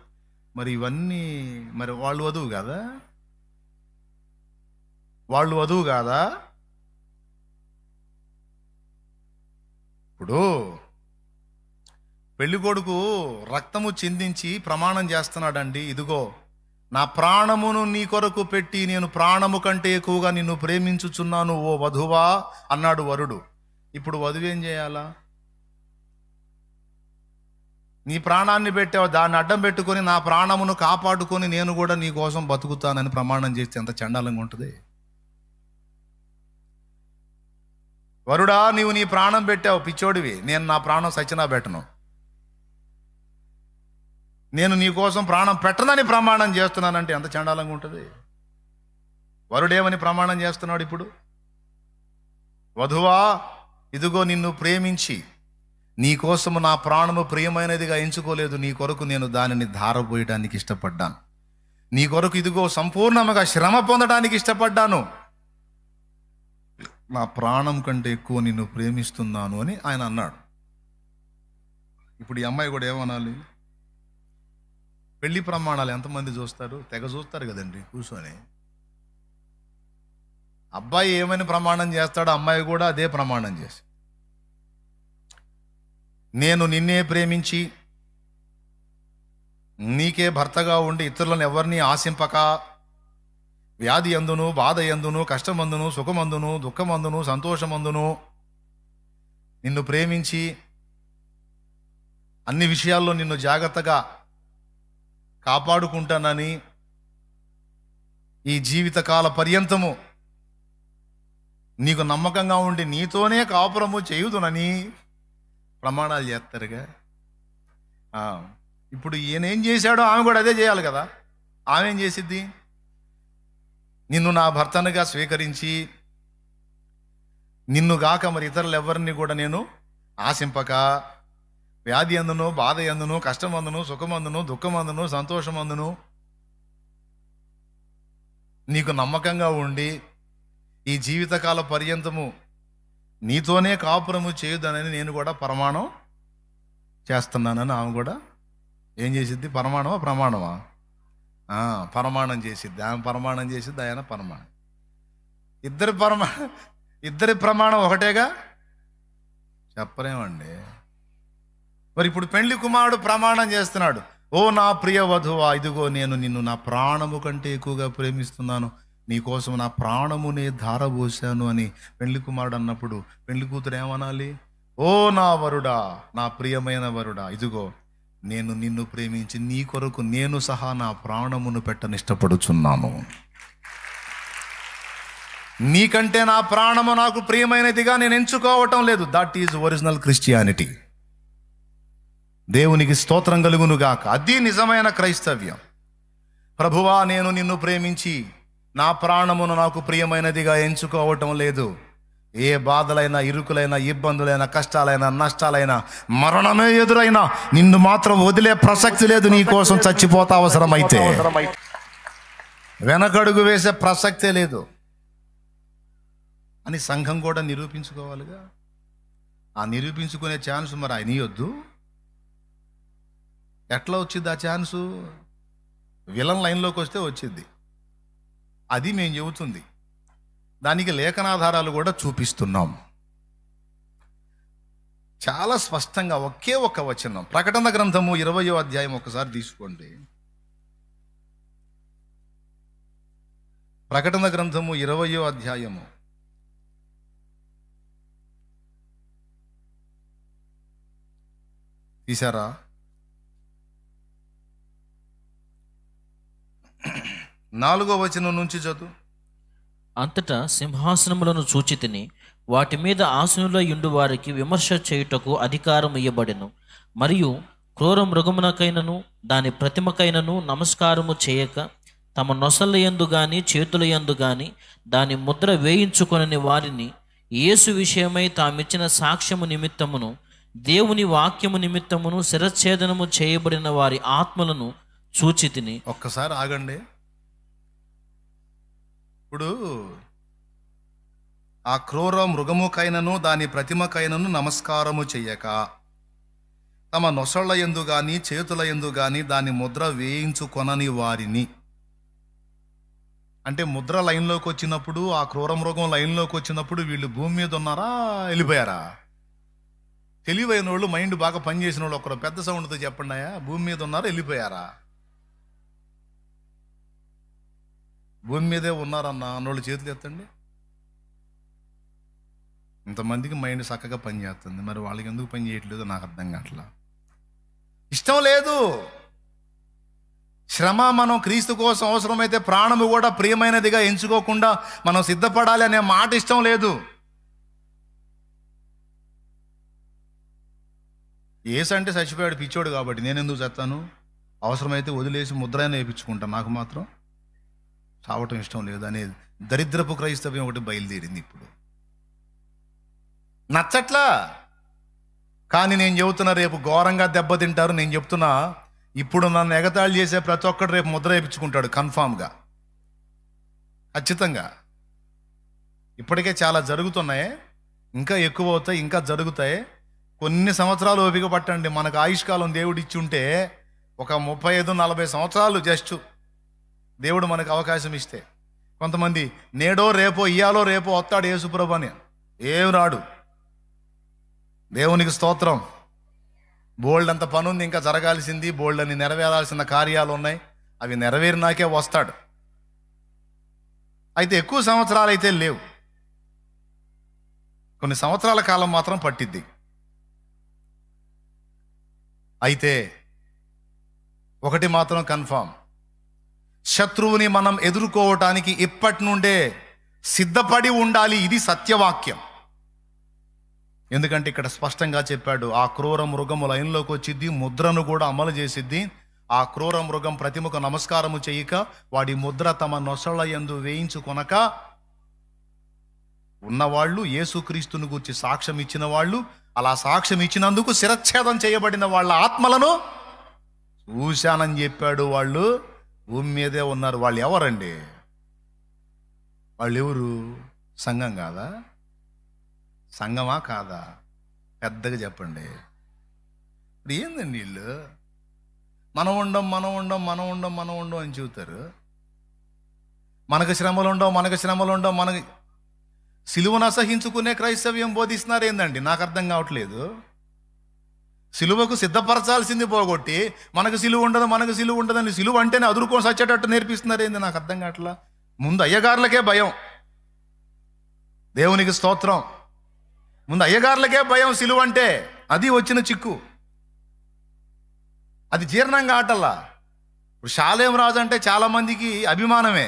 మరి ఇవన్నీ మరి వాళ్ళు వధువు కాదా? వాళ్ళు వధువు కాదా? ఇప్పుడు పెళ్లి కొడుకు రక్తము చిందించి ప్రమాణం చేస్తున్నాడండి, ఇదిగో నా ప్రాణమును నీ కొరకు పెట్టి నేను ప్రాణము కంటే ఎక్కువగా నిన్ను ప్రేమించుచున్నాను ఓ వధువా అన్నాడు వరుడు. ఇప్పుడు వధువు ఏం చేయాలా? నీ ప్రాణాన్ని పెట్టావు, దాన్ని అడ్డం పెట్టుకొని నా ప్రాణమును కాపాడుకొని నేను కూడా నీ కోసం బతుకుతానని ప్రమాణం చేస్తే ఎంత చండాలంగా ఉంటుంది. వరుడా, నీవు నీ ప్రాణం పెట్టావు, పిచ్చోడివి, నేను నా ప్రాణం సచ్చినా పెట్టను. నేను నీ కోసం ప్రాణం పెట్టనని ప్రమాణం చేస్తున్నానంటే ఎంత చండాలంగా ఉంటుంది. వరుడేమని ప్రమాణం చేస్తున్నాడు ఇప్పుడు? వధువా, ఇదిగో నిన్ను ప్రేమించి నీ కోసము నా ప్రాణము ప్రియమైనదిగా ఎంచుకోలేదు, నీ కొరకు నేను దానిని ధారపోయడానికి ఇష్టపడ్డాను, నీ కొరకు ఇదిగో సంపూర్ణంగా శ్రమ పొందడానికి ఇష్టపడ్డాను, నా ప్రాణం కంటే ఎక్కువ నిన్ను ప్రేమిస్తున్నాను అని ఆయన అన్నాడు. ఇప్పుడు ఈ అమ్మాయి కూడా ఏమనాలి? పెళ్లి ప్రమాణాలు ఎంతమంది చూస్తారు? తెగ చూస్తారు కదండి కూర్చొని. అబ్బాయి ఏమని ప్రమాణం చేస్తాడో అమ్మాయి కూడా అదే ప్రమాణం చేసి, నేను నిన్నే ప్రేమించి నీకే భర్తగా ఉండి ఇతరులను ఎవరిని ఆశింపక, వ్యాధి అందును, బాధ ఎందును, కష్టమందును, సుఖమందును, దుఃఖమందును, సంతోషమందును నిన్ను ప్రేమించి అన్ని విషయాల్లో నిన్ను జాగ్రత్తగా కాపాడుకుంటానని, ఈ జీవితకాల పర్యంతము నీకు నమ్మకంగా ఉండి నీతోనే కాపురము చేయుదునని ప్రమాణాలు చేస్తారుగా. ఇప్పుడు ఈయన ఏం చేశాడో ఆమె కూడా అదే చేయాలి కదా. ఆమె ఏం చేసిద్ది? నిన్ను నా భర్తనుగా స్వీకరించి నిన్ను గాక మరి ఇతరులు ఎవరిని కూడా నేను ఆశింపక, వ్యాధి అందును, బాధ ఎందును, కష్టమందును, సుఖమందును, దుఃఖమందును, సంతోషమందును నీకు నమ్మకంగా ఉండి ఈ జీవితకాల పర్యంతము నీతోనే కాపురము చేయుదనని నేను కూడా ప్రమాణం చేస్తున్నానని ఆమె కూడా ఏం చేసిద్ది? ప్రమాణమా ప్రమాణమా? ప్రమాణం చేసిద్ది. ఆమె ప్రమాణం చేసిద్ది, ఆయన ప్రమాణం. ఇద్దరి ప్రమాణం ఒకటేగా, చెప్పలేమండి. మరి ఇప్పుడు పెండ్లి కుమారుడు ప్రమాణం చేస్తున్నాడు, ఓ నా ప్రియ వధువా, ఇదిగో నేను నిన్ను నా ప్రాణము కంటే ఎక్కువగా ప్రేమిస్తున్నాను, నీ కోసం నా ప్రాణమునే ధారపోశాను అని పెండ్లి కుమారుడు అన్నప్పుడు పెండ్లి కూతురు ఏమనాలి? ఓ నా వరుడా, నా ప్రియమైన వరుడా, ఇదిగో నేను నిన్ను ప్రేమించి నీ కొరకు నేను సహా నా ప్రాణమును పెట్టనిష్టపడుచున్నాను, నీకంటే నా ప్రాణము నాకు ప్రియమైనదిగా నేను ఎంచుకోవటం లేదు. That is original Christianity. దేవునికి స్తోత్రం కలుగునుగాక. అది నిజమైన క్రైస్తవ్యం. ప్రభువా, నేను నిన్ను ప్రేమించి నా ప్రాణమును నాకు ప్రియమైనదిగా ఎంచుకోవటం లేదు. ఏ బాధలైనా, ఇరుకులైనా, ఇబ్బందులైనా, కష్టాలైనా, నష్టాలైనా, మరణమే ఎదురైనా నిన్ను మాత్రం వదిలే ప్రసక్తి లేదు. నీ కోసం చచ్చిపోతా అవసరమైతే, వెనకడుగు వేసే ప్రసక్తే లేదు అని సంఘం కూడా నిరూపించుకోవాలిగా. ఆ నిరూపించుకునే ఛాన్స్ మరి ఆయన ఇవ్వద్దు. ఎట్లా వచ్చింది ఆ ఛాన్సు? విలన్ లైన్లోకి వస్తే వచ్చింది. అది మేము చెబుతుంది. దానికి లేఖనాధారాలు కూడా చూపిస్తున్నాం చాలా స్పష్టంగా. ఒకే ఒక వచనం, ప్రకటన గ్రంథము 20వ అధ్యాయం ఒకసారి తీసుకోండి. ప్రకటన గ్రంథము 20వ అధ్యాయము తీశారా? 4వ వచనం నుంచి చదువు. అంతటా సింహాసనములను చూచితిని, వాటి మీద ఆసనులై యుండు వారికి విమర్శ చేయుటకు అధికారం ఇయ్యబడెను. మరియు క్రూర మృగమునకైనను దాని ప్రతిమకైనను నమస్కారము చేయక, తమ నొసల యందు గాని చేతుల యందు గాని దాని ముద్ర వేయించుకొనని వారిని యేసు విషయమై తామిచ్చిన సాక్ష్యము నిమిత్తమును దేవుని వాక్యము నిమిత్తమును శిరచ్ఛేదనము చేయబడిన వారి ఆత్మలను చూచితిని. ఒక్కసారి ఆగండి. ఇప్పుడు ఆ క్రూర మృగముకైనను దాని ప్రతిమకైనను నమస్కారము చెయ్యక, తమ నొసళ్ళ యందు గాని చేతుల యందు గాని దాని ముద్ర వేయించుకొనని వారిని, అంటే ముద్ర లైన్లోకి వచ్చినప్పుడు, ఆ క్రూర మృగం లైన్లోకి వచ్చినప్పుడు వీళ్ళు భూమి మీద ఉన్నారా, వెళ్ళిపోయారా? తెలివైన వాళ్ళు, మైండ్ బాగా పనిచేసిన వాళ్ళు ఒకరు పెద్ద సౌండ్తో చెప్పండి, భూమి మీద ఉన్నారా, వెళ్ళిపోయారా? భూమి మీదే ఉన్నారన్న అన్నోళ్ళు చేతులు ఎత్తండి. ఇంతమందికి మైండ్ చక్కగా పనిచేస్తుంది, మరి వాళ్ళకి ఎందుకు పని చేయట్లేదో నాకు అర్థం కావట్లా. ఇష్టం లేదు. శ్రమ మనం క్రీస్తు కోసం అవసరమైతే ప్రాణము కూడా ప్రియమైనదిగా ఎంచుకోకుండా మనం సిద్ధపడాలి అనే మాట ఇష్టం లేదు. యేసు అంటే చచ్చిపోయాడు పిచ్చోడు కాబట్టి నేను ఎందుకు చేస్తాను? అవసరమైతే వదిలేసి ముద్రైన వేయించుకుంటా, నాకు మాత్రం చావటం ఇష్టం లేదు అనేది దరిద్రపు క్రైస్తవ్యం ఒకటి బయలుదేరింది ఇప్పుడు. నచ్చట్లా. కానీ నేను చెబుతున్నా, రేపు ఘోరంగా దెబ్బతింటారు. నేను చెప్తున్నా, ఇప్పుడు నన్ను ఎగతాళి చేసే ప్రతి ఒక్కడు రేపు ముద్ర వేయించుకుంటాడు కన్ఫామ్గా, ఖచ్చితంగా. ఇప్పటికే చాలా జరుగుతున్నాయి, ఇంకా ఎక్కువ అవుతాయి, ఇంకా జరుగుతాయి. కొన్ని సంవత్సరాలు ఓపిక పట్టండి. మనకు ఆయుష్కాలం దేవుడు ఇచ్చి ఉంటే ఒక 35-40 సంవత్సరాలు జస్ట్ దేవుడు మనకు అవకాశం ఇస్తే. కొంతమంది నేడో రేపో ఇయ్యాలో రేపో వస్తాడు యేసుప్రభు అని, ఏం రాడు. దేవునికి స్తోత్రం. బోల్డ్ అంత పని ఉంది, ఇంకా జరగాల్సింది, బోల్డ్ అని నెరవేరాల్సిన కార్యాలు ఉన్నాయి. అవి నెరవేరినాకే వస్తాడు. అయితే ఎక్కువ సంవత్సరాలు అయితే లేవు, కొన్ని సంవత్సరాల కాలం మాత్రం పట్టిద్ది. అయితే ఒకటి మాత్రం కన్ఫామ్, శత్రువుని మనం ఎదుర్కోవటానికి ఇప్పటి నుండే సిద్ధపడి ఉండాలి. ఇది సత్యవాక్యం. ఎందుకంటే ఇక్కడ స్పష్టంగా చెప్పాడు, ఆ క్రూర మృగము లైన్లోకి వచ్చిద్ది, ముద్రను కూడా అమలు చేసిద్ది. ఆ క్రూర మృగం ప్రతిమకు నమస్కారము చేయక వాడి ముద్ర తమ నొసళ్ళ యందు వేయించుకొనక ఉన్నవాళ్ళు, యేసుక్రీస్తుని గురించి సాక్ష్యం ఇచ్చిన వాళ్ళు, అలా సాక్ష్యం ఇచ్చినందుకు శిరచ్ఛేదం చేయబడిన వాళ్ళ ఆత్మలను చూశానని చెప్పాడు. వాళ్ళు భూమి మీదే ఉన్నారు. వాళ్ళు ఎవరండి? వాళ్ళు ఎవరు? సంఘం కాదా? సంఘమా కాదా? పెద్దగా చెప్పండి. ఇప్పుడు ఏందండి వీళ్ళు మనం ఉండం అని చెబుతారు. మనకు శ్రమలు ఉండవు. మనకి సిలువను అసహించుకునే క్రైస్తవ్యం బోధిస్తున్నారు ఏందండి? నాకు అర్థం కావట్లేదు. సిలువకు సిద్ధపరచాల్సింది పోగొట్టి మనకు సిలువ ఉండదని సిలువ అంటేనే అదురుకొని సచ్చేటట్టు నేర్పిస్తున్నారు ఏంది? నాకు అర్థం కావట్లా. ముందు అయ్యగారులకే భయం. దేవునికి స్తోత్రం. ముందు అయ్యగారులకే భయం సిలువ అంటే. అది వచ్చిన చిక్కు. అది జీర్ణంగా ఆటల్లా. ఇప్పుడు షాలేం రాజు అంటే చాలా మందికి అభిమానమే,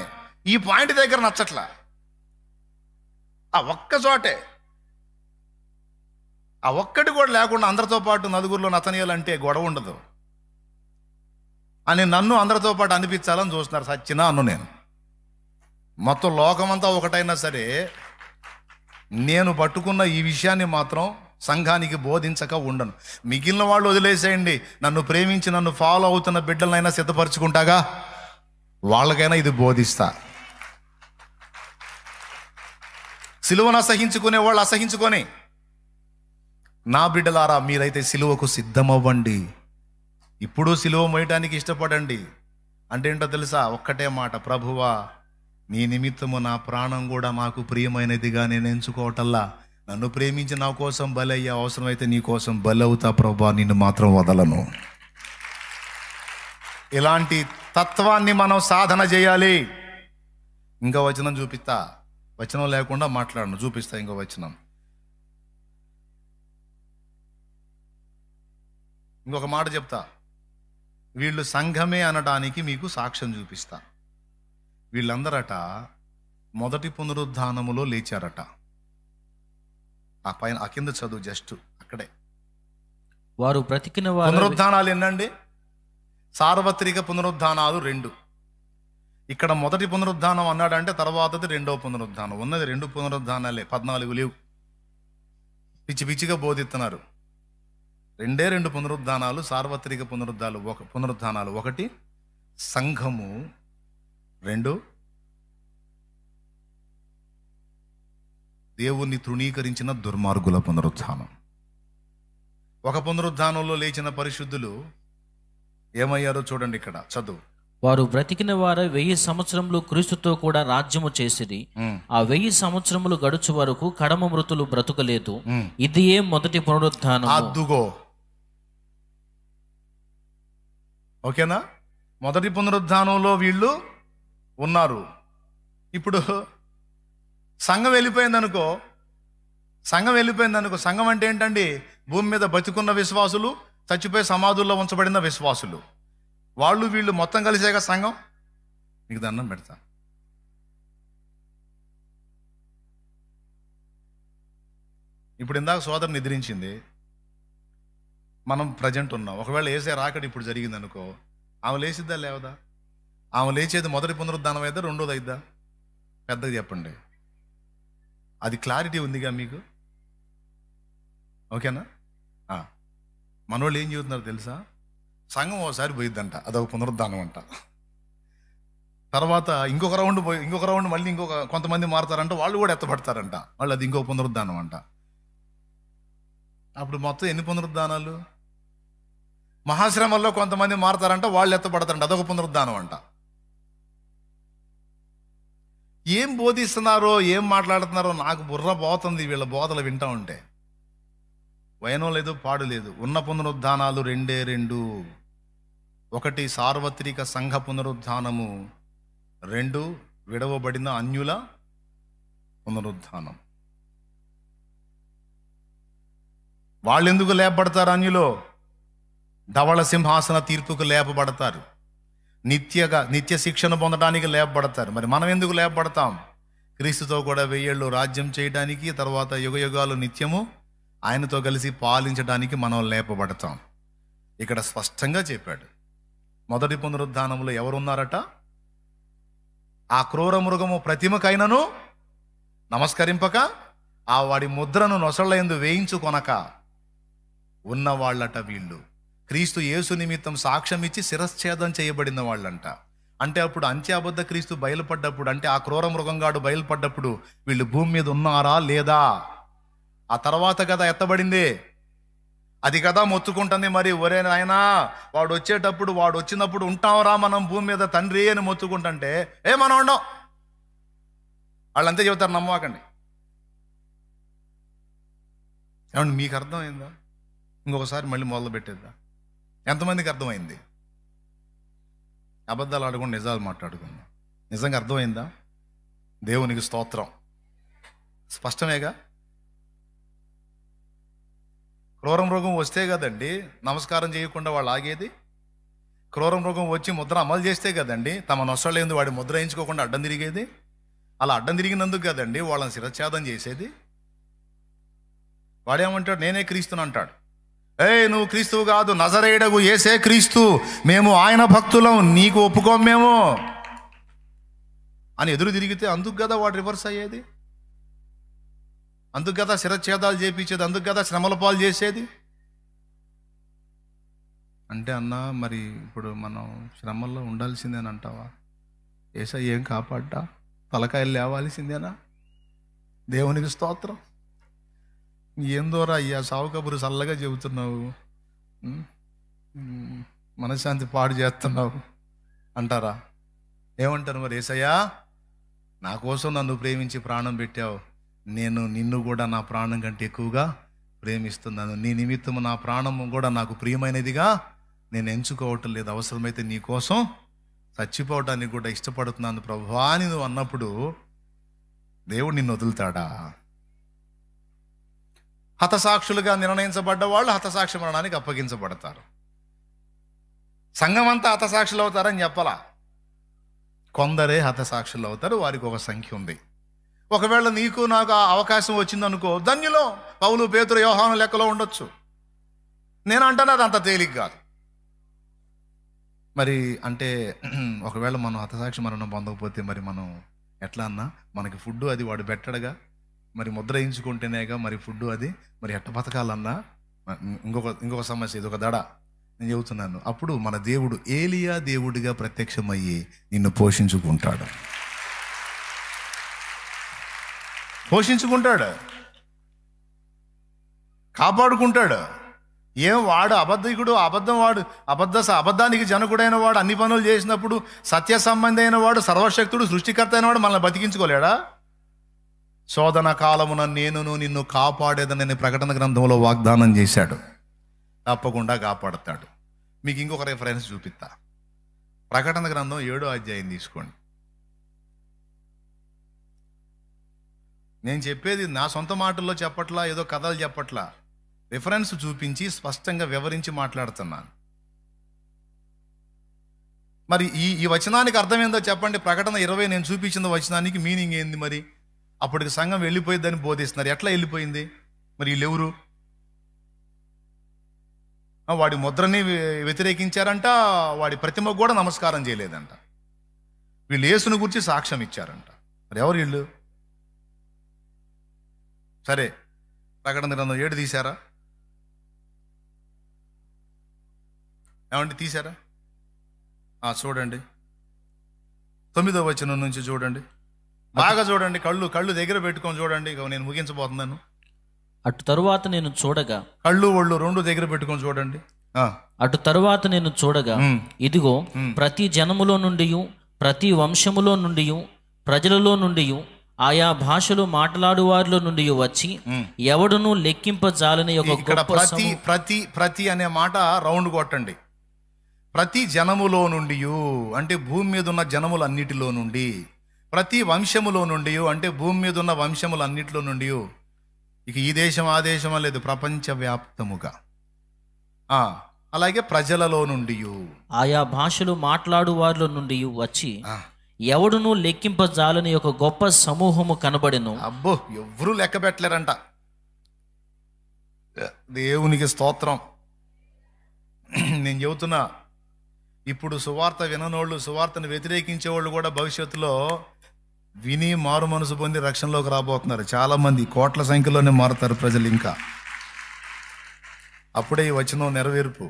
ఈ పాయింట్ దగ్గర నచ్చట్లా. ఆ ఒక్క చోటే, ఆ ఒక్కటి కూడా లేకుండా అందరితో పాటు నలుగురిలో నతనీయాలంటే గొడవ ఉండదు అని నన్ను అందరితో పాటు అనిపించాలని చూస్తున్నారు. సచ్చినా అన్ను నేను. మొత్తం లోకమంతా ఒకటైనా సరే నేను పట్టుకున్న ఈ విషయాన్ని మాత్రం సంఘానికి బోధించక ఉండను. మిగిలిన వాళ్ళు వదిలేసేయండి. నన్ను ప్రేమించి నన్ను ఫాలో అవుతున్న బిడ్డలనైనా సిద్ధపరచుకుంటాగా, వాళ్ళకైనా ఇది బోధిస్తా. సిలువను అసహించుకునే వాళ్ళు అసహించుకొని, నా బిడ్డలారా మీరైతే సిలువకు సిద్ధమవ్వండి. ఇప్పుడు సిలువ మోయటానికి ఇష్టపడండి. అంటే ఏంటో తెలుసా? ఒక్కటే మాట, ప్రభువా నీ నిమిత్తము నా ప్రాణం కూడా నాకు ప్రియమైనదిగా నేను ఎంచుకోవటల్లా. నన్ను ప్రేమించి నా కోసం బలయ్యా, అవసరమైతే నీ కోసం బలవుతా ప్రభువా, నిన్ను మాత్రం వదలను. ఇలాంటి తత్వాన్ని మనం సాధన చేయాలి. ఇంకా వచనం చూపిస్తా. వచనం లేకుండా మాట్లాడను, చూపిస్తా ఇంకో వచనం. ఇంకొక మాట చెప్తా. వీళ్ళు సంఘమే అనడానికి మీకు సాక్ష్యం చూపిస్తా. వీళ్ళందరట మొదటి పునరుద్ధానములో లేచారట. ఆ పైన ఆ కింద చదువు, జస్ట్ అక్కడే. వారు బ్రతికిన వారు. పునరుద్ధానాలు ఎన్నండి? సార్వత్రిక పునరుద్ధానాలు 2. ఇక్కడ మొదటి పునరుద్ధానం అన్నాడంటే తర్వాతది రెండవ పునరుద్ధానం. ఉన్నది 2 పునరుద్ధానాలే, 14 లేవు. పిచ్చి పిచ్చిగా బోధిస్తున్నారు. 2 పునరుద్ధానాలు, సార్వత్రిక పునరుద్ధానాలు. 1 సంఘము, 2 దేవుణ్ణి తృణీకరించిన దుర్మార్గుల పునరుద్ధానం. ఒక పునరుద్ధానంలో లేచిన పరిశుద్ధులు ఏమయ్యారో చూడండి ఇక్కడ చదువు. వారు బ్రతికిన వారు 1000 సంవత్సరములు క్రీస్తుతో కూడా రాజ్యము చేసిరి. ఆ 1000 సంవత్సరములు గడుచు వరకు కడమ మృతులు బ్రతుకలేదు. ఇది ఏ మొదటి పునరుద్ధానం. అద్దుగో, ఓకేనా? మొదటి పునరుద్ధానంలో వీళ్ళు ఉన్నారు. ఇప్పుడు సంఘం వెళ్ళిపోయిందనుకో. సంఘం అంటే ఏంటండి? భూమి మీద బతికున్న విశ్వాసులు, చచ్చిపోయి సమాధుల్లో ఉంచబడిన విశ్వాసులు, వాళ్ళు వీళ్ళు మొత్తం కలిసేగా సంఘం. నీకు దండం పెడతా. ఇప్పుడు ఇందాక సోదరు నిద్రించింది, మనం ప్రజెంట్ ఉన్నాం. ఒకవేళ ఏసే రాకడ ఇప్పుడు జరిగింది అనుకో, ఆమె లేచిద్దా లేవదా? ఆమె లేచేది మొదటి పునరుద్ధానం అయిద్దా, రెండోది అయిద్దా? పెద్దగా చెప్పండి. అది క్లారిటీ ఉందిగా మీకు? ఓకేనా? మనోళ్ళు ఏం చెబుతున్నారు తెలుసా? సంఘం ఒకసారి పోయిద్దంట, అదొక పునరుద్ధానం అంట. తర్వాత ఇంకొక రౌండ్ మళ్ళీ కొంతమంది మారుతారంట, వాళ్ళు కూడా ఎత్తబడతారంట, వాళ్ళు అది ఇంకొక పునరుద్ధానం అంట. అప్పుడు మొత్తం ఎన్ని పునరుద్ధానాలు? మహాశ్రమంలో కొంతమంది మారుతారంట, వాళ్ళు ఎత్తబడతారంట, అదొక పునరుద్ధానం అంట. ఏం బోధిస్తున్నారో, ఏం మాట్లాడుతున్నారో నాకు బుర్ర పోతుంది వీళ్ళ బోధలు వింటా ఉంటే. వైనం లేదు, పాడు లేదు. ఉన్న పునరుద్ధానాలు రెండు. ఒకటి సార్వత్రిక సంఘ పునరుద్ధానము, 2 విడవబడిన అన్యుల పునరుద్ధానం. వాళ్ళెందుకు లేపబడతారు? అన్యులో ధవళ సింహాసన తీర్పుకు లేపబడతారు, నిత్య శిక్షణ పొందడానికి లేపబడతారు. మరి మనం ఎందుకు లేపబడతాం? క్రీస్తుతో కూడా 1000 ఏళ్ళు రాజ్యం చేయడానికి, తర్వాత యుగయుగాలు నిత్యము ఆయనతో కలిసి పాలించడానికి మనం లేపబడతాం. ఇక్కడ స్పష్టంగా చెప్పాడు. మొదటి పునరుద్ధానంలో ఎవరున్నారట? ఆ క్రూర మృగము ప్రతిమకైనను నమస్కరింపక, ఆ వాడి ముద్రను నొసళ్ళయందు వేయించుకొనక ఉన్నవాళ్ళట వీళ్ళు. క్రీస్తు యేసు నిమిత్తం సాక్ష్యం ఇచ్చి శిరశ్ఛేదం చేయబడిన వాళ్ళంట. అంటే అప్పుడు అంత్యాబద్ధ క్రీస్తు బయలుపడ్డప్పుడు, అంటే ఆ క్రూర మృగంగాడు బయలుపడ్డప్పుడు వీళ్ళు భూమి మీద ఉన్నారా లేదా? ఆ తర్వాత కదా ఎత్తబడింది, అది కదా మొత్తుకుంటుంది. మరి ఒరే నాయనా, వాడు వచ్చినప్పుడు ఉంటాంరా మనం భూమి మీద తండ్రి అని మొత్తుకుంటుంటే, మనం ఉండం. వాళ్ళంతే చెబుతారు, నమ్మకండి. ఏమండి మీకు అర్థమైందా? ఇంకొకసారి మళ్ళీ మొదలు పెట్టేద్దా? ఎంతమందికి అర్థమైంది? అబద్ధాలు ఆడుకుండా నిజాలు మాట్లాడుకుందాం. నిజంగా అర్థమైందా? దేవునికి స్తోత్రం. స్పష్టమేగా? క్రూర మృగం వస్తే కదండి నమస్కారం చేయకుండా వాళ్ళు ఆగేది. క్రూర మృగం వచ్చి ముద్ర అమలు చేస్తే కదండి తమ నొసలేందు వాడి ముద్ర వేయించుకోకుండా అడ్డం తిరిగేది. అలా అడ్డం తిరిగినందుకు కదండి వాళ్ళని శిరఛేదం చేసేది. వాడేమంటాడు? నేనే క్రీస్తుని అంటాడు. నువ్వు క్రీస్తువు కాదు, నజరేయుడగు యేసే క్రీస్తు, మేము ఆయన భక్తులం, నీకు ఒప్పుకోం మేము అని ఎదురు తిరిగితే అందుకు కదా వాడు రివర్స్ అయ్యేది, అందుకు కదా శిరఛేదాలు చేపించేది, అందుకు కదా శ్రమల పాలు చేసేది. అంటే అన్నా, మరి ఇప్పుడు మనం శ్రమల్లో ఉండాల్సిందేని అంటావా? యేసయ్య ఏం కాపాడ్డా? తలకాయలు లేవాల్సిందేనా? దేవునికి స్తోత్రం. ఏందోరా అయ్యా, సావు కబురు చల్లగా చెబుతున్నావు, మనశ్శాంతి పాడు చేస్తున్నావు అంటారా? ఏమంటారు మరి? యేసయ్యా, నా కోసం నన్ను ప్రేమించి ప్రాణం పెట్టావు, నేను నిన్ను కూడా నా ప్రాణం కంటే ఎక్కువగా ప్రేమిస్తున్నాను, నీ నిమిత్తము నా ప్రాణము కూడా నాకు ప్రియమైనదిగా నేను ఎంచుకోవటం లేదు, అవసరమైతే నీ కోసం చచ్చిపోవటానికి కూడా ఇష్టపడుతున్నాను ప్రభువా అని నువ్వు అన్నప్పుడు దేవుడు నిన్ను వదులుతాడా? హతసాక్షులుగా నిర్ణయించబడ్డ వాళ్ళు హతసాక్షి మరణానికి అప్పగించబడతారు. సంఘం అంతా హతసాక్షులు అవుతారని చెప్పలా, కొందరే హతసాక్షులు అవుతారు, వారికి ఒక సంఖ్య ఉంది. ఒకవేళ నీకు నాకు ఆ అవకాశం వచ్చిందనుకో, ధన్యులో పౌలు, పేతురు, యోహాను లెక్కలో ఉండొచ్చు. నేను అంటాను అది అంత తేలిక కాదు. మరి అంటే ఒకవేళ మనం హతసాక్షి మరణం పొందకపోతే మరి మనం ఎట్లా అన్నా? మనకి ఫుడ్ అది వాడు పెట్టడుగా, మరి ముద్ర వేయించుకుంటేనేగా మరి ఫుడ్ అది, మరి ఎట్ట బతకాలన్నా? ఇంకొక సమస్య, ఇది ఒక దడ నేను చెబుతున్నాను. అప్పుడు మన దేవుడు ఏలియా దేవుడిగా ప్రత్యక్షమయ్యి నిన్ను పోషించుకుంటాడు, కాపాడుకుంటాడు. వాడు అబద్ధికుడు, అబద్ధానికి జనకుడైన వాడు, అన్ని పనులు చేసినప్పుడు సత్య సంబంధి అయిన వాడు, సర్వశక్తుడు, సృష్టికర్త అయిన వాడు మనల్ని బతికించుకోలేడా? శోధన కాలమున నేనును నిన్ను కాపాడేదనని ప్రకటన గ్రంథంలో వాగ్దానం చేశాడు. తప్పకుండా కాపాడుతాడు. మీకు ఇంకొక రెఫరెన్స్ చూపిస్తా. ప్రకటన గ్రంథం 7వ అధ్యాయం తీసుకోండి. నేను చెప్పేది నా సొంత మాటల్లో చెప్పట్లా, ఏదో కథలు చెప్పట్లా, రిఫరెన్స్ చూపించి స్పష్టంగా వివరించి మాట్లాడుతున్నాను. మరి ఈ వచనానికి అర్థం ఏందో చెప్పండి. ప్రకటన 20 నేను చూపించిన వచనానికి మీనింగ్ ఏంది? మరి అప్పటికి సంఘం వెళ్ళిపోయిందని బోధిస్తున్నారు. ఎట్లా వెళ్ళిపోయింది? మరి వీళ్ళెవరు? వాడి ముద్రని వ్యతిరేకించారంట, వాడి ప్రతిమకు కూడా నమస్కారం చేయలేదంట. వీళ్ళు యేసుని గురించి సాక్ష్యం ఇచ్చారంట. మరి ఎవరు వీళ్ళు? సరే, ప్రకటన గ్రంథం 7 తీశారా? ఏమండి తీశారా? చూడండి 9వ వచనం నుంచి చూడండి, బాగా చూడండి, కళ్ళు దగ్గర పెట్టుకొని చూడండి. ఇక నేను ముగించబోతున్నాను. అటు తరువాత నేను చూడగా, కళ్ళు ఒళ్ళు రెండు దగ్గర పెట్టుకొని చూడండి. అటు తరువాత నేను చూడగా, ఇదిగో ప్రతి జనములో నుండి, ప్రతి వంశములో నుండి, ప్రజలలో నుండి, ఆయా భాషలు మాట్లాడు వారిలో నుండి వచ్చి ఎవడును లెక్కింపజాలని ఇక్కడ ప్రతి అనే మాట రౌండ్ కొట్టండి. ప్రతి జనములో నుండి అంటే భూమి మీద ఉన్న జనములన్నిటిలో నుండి, ప్రతి వంశములో నుండి అంటే భూమి మీద ఉన్న వంశములన్నిటిలో నుండి, ఇక ఈ దేశం ఆ దేశం లేదు, ప్రపంచవ్యాప్తముగా, అలాగే ప్రజలలో నుండి, ఆయా భాషలు మాట్లాడు వారిలో నుండి వచ్చి ఎవడును లెక్కింపజాలని ఒక గొప్ప సమూహము కనబడెను. అబ్బో, ఎవరు లెక్క పెట్టలేరంట. దేవునికి స్తోత్రం. నేను చెబుతున్నా, ఇప్పుడు సువార్త విననోళ్ళు, సువార్తను వ్యతిరేకించే వాళ్ళు కూడా భవిష్యత్తులో విని మారు మనసు పొంది రక్షణలోకి రాబోతున్నారు. చాలా మంది కోట్ల సంఖ్యలోనే మారుతారు ప్రజలు. ఇంకా అప్పుడే ఈ వచనం నెరవేర్పు.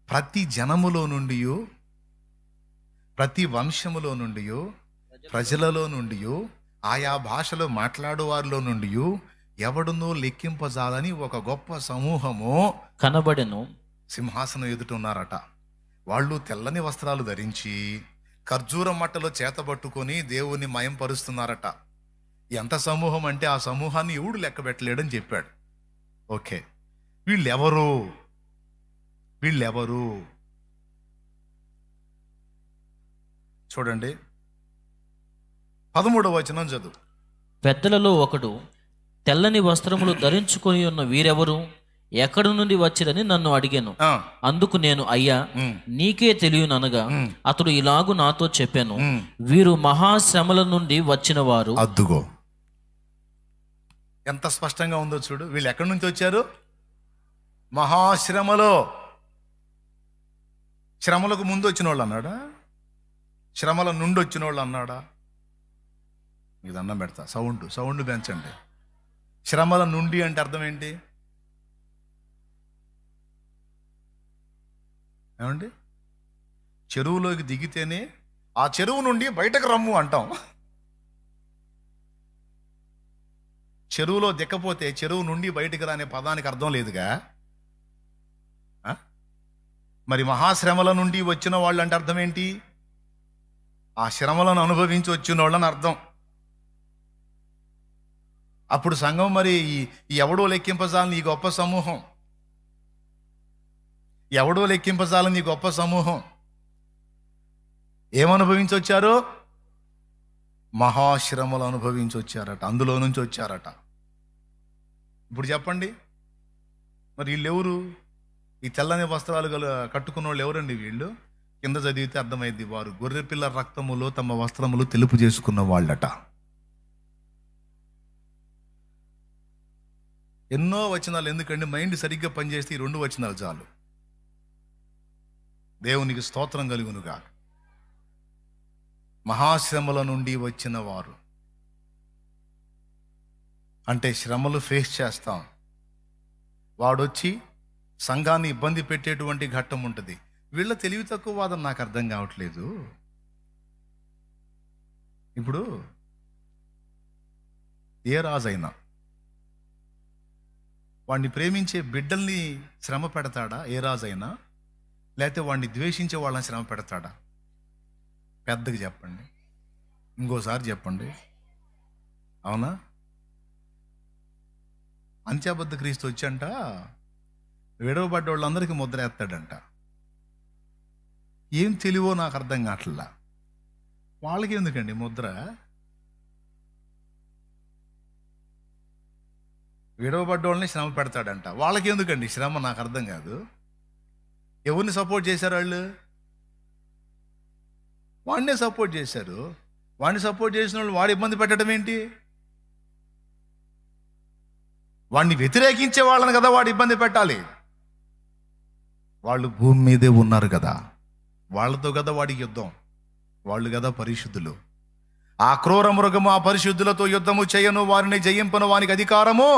ప్రతి జనములో నుండి, ప్రతి వంశములో నుండి, ప్రజలలో నుండి, ఆయా భాషలో మాట్లాడు వారిలో నుండి ఎవడునూ లెక్కింపజాలని ఒక గొప్ప సమూహము కనబడెను. సింహాసనం ఎదుట ఉన్నారట. వాళ్ళు తెల్లని వస్త్రాలు ధరించి ఖర్జూరం మట్టలో చేతబట్టుకొని దేవుని మయం పరుస్తున్నారట. ఎంత సమూహం అంటే ఆ సమూహాన్ని ఎవడు లెక్క పెట్టలేడని చెప్పాడు. ఓకే, వీళ్ళెవరు? చూడండి 13వ వచనం చదువు. పెద్దలలో ఒకడు, తెల్లని వస్త్రములు ధరించుకొని ఉన్న వీరెవరు, ఎక్కడి నుండి వచ్చిరని నన్ను అడిగాను. అందుకు నేను, అయ్యా నీకే తెలియననగా అతడు ఇలాగు నాతో చెప్పాను, వీరు మహాశ్రమల నుండి వచ్చిన వారు. అద్దుగో, ఎంత స్పష్టంగా ఉందో చూడు. వీళ్ళు ఎక్కడి నుంచి వచ్చారు? మహాశ్రమలో. శ్రమలకు ముందు వచ్చిన వాళ్ళు అన్నాడా? శ్రమల నుండి వచ్చిన వాళ్ళు అన్నాడా? మీకు దండం పెడతా, సౌండ్ పెంచండి. శ్రమల నుండి అంటే అర్థం ఏంటి? ఏమండి, చెరువులోకి దిగితేనే ఆ చెరువు నుండి బయటకు రమ్ము అంటాం. చెరువులో దిక్కపోతే చెరువు నుండి బయటకు రానే పదానికి అర్థం లేదుగా. మరి మహాశ్రమల నుండి వచ్చిన వాళ్ళు అంటే అర్థం ఏంటి? ఆ శ్రమలను అనుభవించి వచ్చిన వాళ్ళని అర్థం. అప్పుడు సంఘం మరి ఎవడో లెక్కింపజాలని ఈ గొప్ప సమూహం, ఎవడో లెక్కింపజాలని ఈ గొప్ప సమూహం ఏమనుభవించి వచ్చారో? మహాశ్రమలు అనుభవించి వచ్చారట, అందులో నుంచి వచ్చారట. ఇప్పుడు చెప్పండి, మరి వీళ్ళెవరు? ఈ తెల్లని వస్త్రాలు కట్టుకున్న వాళ్ళు ఎవరండి వీళ్ళు? కింద చదివితే అర్థమైంది, వారు గొర్రెపిల్ల రక్తములో తమ వస్త్రములు తెలుపు చేసుకున్న వాళ్ళట. ఎన్నో వచనాలు ఎందుకండి, మైండ్ సరిగ్గా పనిచేస్తే ఈ 2 వచనాలు చాలు. దేవునికి స్తోత్రం కలుగునుగా. మహాశ్రమల నుండి వచ్చిన వారు అంటే శ్రమలు ఫేస్ చేస్తాం. వాడొచ్చి సంఘాన్ని ఇబ్బంది పెట్టేటువంటి ఘట్టం ఉంటుంది. వీళ్ళ తెలివి తక్కువ వాదం నాకు అర్థం కావట్లేదు. ఇప్పుడు ఏ రాజైనా వాడిని ప్రేమించే బిడ్డల్ని శ్రమ పెడతాడా? ఏ రాజైనా? లేకపోతే వాడిని ద్వేషించే వాళ్ళని శ్రమ పెడతాడా? పెద్దగా చెప్పండి, ఇంకోసారి చెప్పండి. అవునా? అంత్యాబద్ధ క్రీస్తు వచ్చంట విడవబడ్డ వాళ్ళందరికీ ముద్ర ఎత్తాడంట. ఏం తెలివో నాకు అర్థం కావట్లా. వాళ్ళకి ఎందుకండి ముద్ర? విడవబడ్డ వాళ్ళని శ్రమ పెడతాడంట. వాళ్ళకి ఎందుకండి శ్రమ? నాకు అర్థం కాదు. ఎవరిని సపోర్ట్ చేశారు వాళ్ళు? వాడినే సపోర్ట్ చేశారు. వాడిని సపోర్ట్ చేసిన వాళ్ళు వాడు ఇబ్బంది పెట్టడం ఏంటి? వాడిని వ్యతిరేకించే వాళ్ళని కదా వాడు ఇబ్బంది పెట్టాలి. వాళ్ళు భూమి మీదే ఉన్నారు కదా, వాళ్ళతో కదా వాడికి యుద్ధం, వాళ్ళు కదా పరిశుద్ధులు. ఆ క్రూర మృగము ఆ పరిశుద్ధులతో యుద్ధము చేయను, వారిని జయింపను, వానికి అధికారము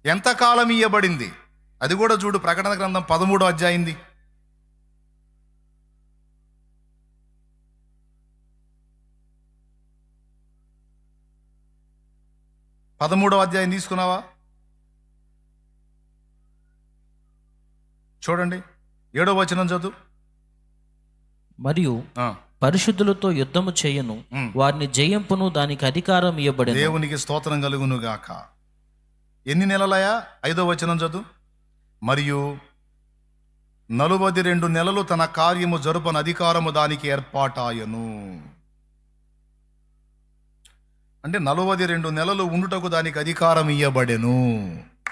ఎంతకాలం ఇయ్యబడింది. అది కూడా చూడు, ప్రకటన గ్రంథం 13వ అధ్యాయం 13వ అధ్యాయం తీసుకున్నావా? చూడండి, 7వ వచనం చదువు. మరియు పరిశుద్ధులతో యుద్ధము చేయను, వారిని జయింపును, దానికి అధికారం ఇవ్వబడింది. దేవునికి స్తోత్రం కలుగును గాక. ఎన్ని నెలలయా? 5వ వచనం చదువు. మరియు 42 నెలలు తన కార్యము జరుపని అధికారము దానికి ఏర్పాటాయను. అంటే 42 నెలలు ఉండుటకు దానికి అధికారం ఇయ్యబడెను.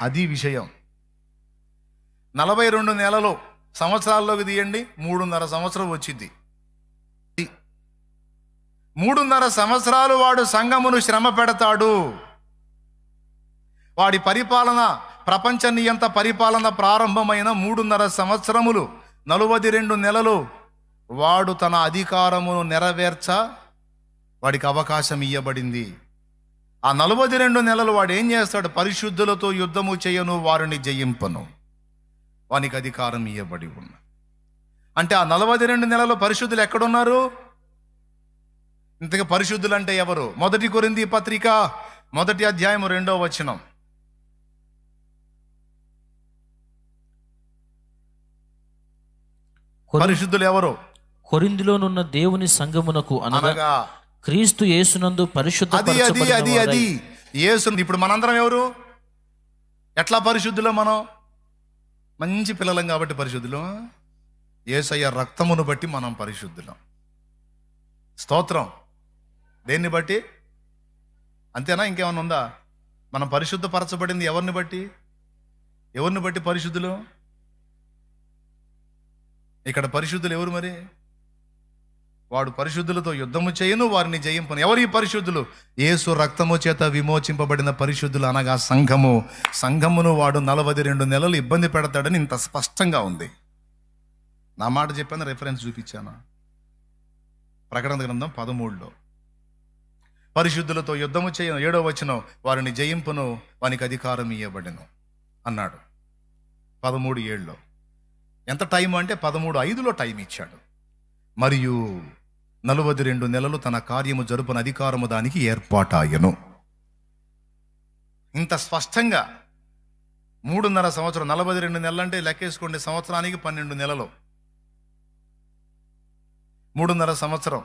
అది విషయం. 42 నెలలు సంవత్సరాల్లోకి తీయండి, 3.5 సంవత్సరం వచ్చింది. 3.5 సంవత్సరాలు వాడు సంఘమును శ్రమ పెడతాడు. వాడి పరిపాలన, ప్రపంచ నియంత పరిపాలన ప్రారంభమైన 3.5 సంవత్సరములు, 42 నెలలు వాడు తన అధికారమును నెరవేర్చ వాడికి అవకాశం ఇయ్యబడింది. ఆ 42 నెలలు వాడు ఏం చేస్తాడు? పరిశుద్ధులతో యుద్ధము చేయను, వారిని జయింపను, వానికి అధికారం ఇయ్యబడి ఉన్న. అంటే ఆ 42 నెలలు పరిశుద్ధులు ఎక్కడున్నారు? ఇంతగా పరిశుద్ధులు అంటే ఎవరు? 1 కొరింథీ పత్రిక 1వ అధ్యాయం 2వ వచనం. పరిశుద్ధులు ఎవరు? కొరింథీలోనున్న దేవుని సంఘమునకు అనగా క్రీస్తు యేసునందు పరిశుద్ధపరచబడిన అది యేసు. ఇప్పుడు మనందరం ఎవరు? ఎట్లా పరిశుద్ధులు? మనం మంచి పిల్లలం కాబట్టి పరిశుద్ధులం. యేసయ్య రక్తమును బట్టి మనం పరిశుద్ధులం. స్తోత్రం. దేన్ని బట్టి? అంతేనా? ఇంకేమన్నా ఉందా? మనం పరిశుద్ధపరచబడింది ఎవరిని బట్టి? ఎవరిని బట్టి పరిశుద్ధులు? ఇక్కడ పరిశుద్ధులు ఎవరు మరి? వాడు పరిశుద్ధులతో యుద్ధము చేయను, వారిని జయింపను. ఎవరు ఈ పరిశుద్ధులు? యేసు రక్తము చేత విమోచింపబడిన పరిశుద్ధులు, అనగా సంఘము. సంఘమును వాడు 42 నెలలు ఇబ్బంది పెడతాడని ఇంత స్పష్టంగా ఉంది. నా మాట చెప్పాను, రెఫరెన్స్ చూపించాను. ప్రకటన గ్రంథం 13లో పరిశుద్ధులతో యుద్ధము చేయను, 7వ వచనం, వారిని జయింపును, వానికి అధికారం ఇవ్వబడెను అన్నాడు. 13:7లో ఎంత టైం అంటే 13:5లో టైం ఇచ్చాడు. మరియు 42 నెలలు తన కార్యము జరుపున అధికారము దానికి ఏర్పాటాయను. ఇంత స్పష్టంగా 3.5 సంవత్సరం, 42 నెలలు అంటే లెక్కేసుకోండి, సంవత్సరానికి 12 నెలలు. 3.5 సంవత్సరం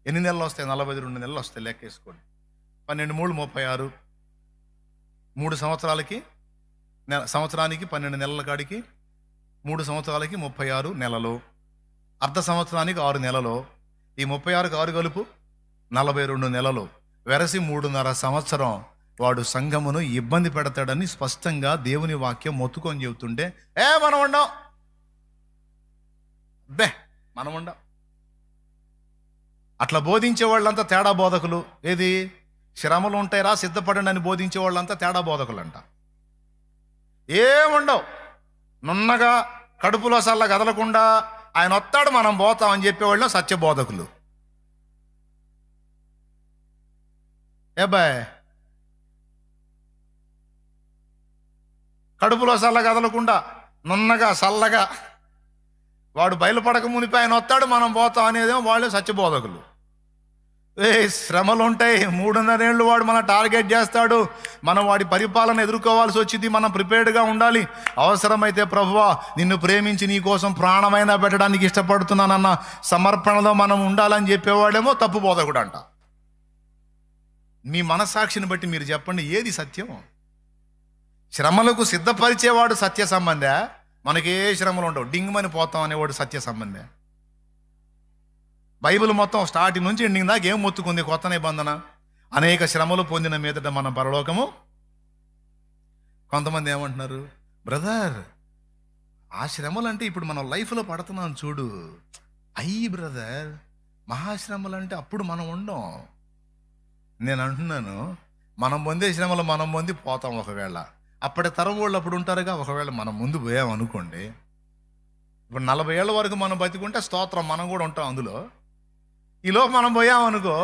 ఎన్ని నెలలు వస్తాయి? 42 నెలలు వస్తాయి. లెక్కేసుకోండి. 12 3 36. 3 సంవత్సరాలకి, సంవత్సరానికి 12 నెలల కాడికి 3 సంవత్సరాలకి 36 నెలలు. అర్ధ సంవత్సరానికి 6 నెలలు. ఈ 36కి 6 కలుపు 42 నెలలు. వెరసి 3.5 సంవత్సరం వాడు సంఘమును ఇబ్బంది పెడతాడని స్పష్టంగా దేవుని వాక్యం మొత్తుకొని చెబుతుంటే, మనం ఉండం, మనం ఉండం. అట్లా బోధించే వాళ్ళంతా తేడా బోధకులు. ఏది? శ్రమలు ఉంటాయిరా, సిద్ధపడండి అని బోధించే వాళ్ళంతా తేడా బోధకులు అంట. ఏముండవు, నున్నగా కడుపులో సల్ల కదలకుండా ఆయన వస్తాడు, మనం పోతామని చెప్పేవాళ్ళు సత్యబోధకులు. బాయ్, కడుపులో సల్ల కదలకుండా నున్నగా సల్లగా వాడు బయలుపడక మునిపి ఆయన వస్తాడు, మనం పోతాం అనేదేమో వాళ్ళే సత్యబోధకులు. శ్రమలు ఉంటాయి, 3.5 ఏళ్ళు వాడు మన టార్గెట్ చేస్తాడు, మనం వాడి పరిపాలన ఎదుర్కోవాల్సి వచ్చింది, మనం ప్రిపేర్డ్గా ఉండాలి. అవసరమైతే ప్రభువా నిన్ను ప్రేమించి నీ కోసం ప్రాణమైనా పెట్టడానికి ఇష్టపడుతున్నానన్న సమర్పణలో మనం ఉండాలని చెప్పేవాడేమో తప్పు బోధకుడు అంట. మీ మనస్సాక్షిని బట్టి మీరు చెప్పండి, ఏది సత్యం? శ్రమలకు సిద్ధపరిచేవాడు సత్య సంబంధే, మనకే శ్రమలు ఉండవు, డింగ్మని పోతాం అనేవాడు సత్య సంబంధే. బైబిల్ మొత్తం స్టార్టింగ్ నుంచి ఎండింగ్ దాకా ఏం మొత్తుకుంది? కొత్త నిబంధన. అనేక శ్రమలు పొందిన మీదట మన పరలోకము. కొంతమంది ఏమంటున్నారు, బ్రదర్ ఆ శ్రమలు అంటే ఇప్పుడు మనం లైఫ్లో పడుతున్నాం చూడు, అయ్యి బ్రదర్ మహాశ్రమలు అంటే అప్పుడు మనం ఉండం. నేను అంటున్నాను, మనం పొందే శ్రమలు మనం పొంది పోతాం ఒకవేళ. అప్పటి తరం వాళ్ళు అప్పుడు ఉంటారుగా. ఒకవేళ మనం ముందు పోయామనుకోండి, ఇప్పుడు 40 ఏళ్ళ వరకు మనం బతికుంటే స్తోత్రం, మనం కూడా ఉంటాం అందులో. ఈలోపు మనం పోయామనుకో,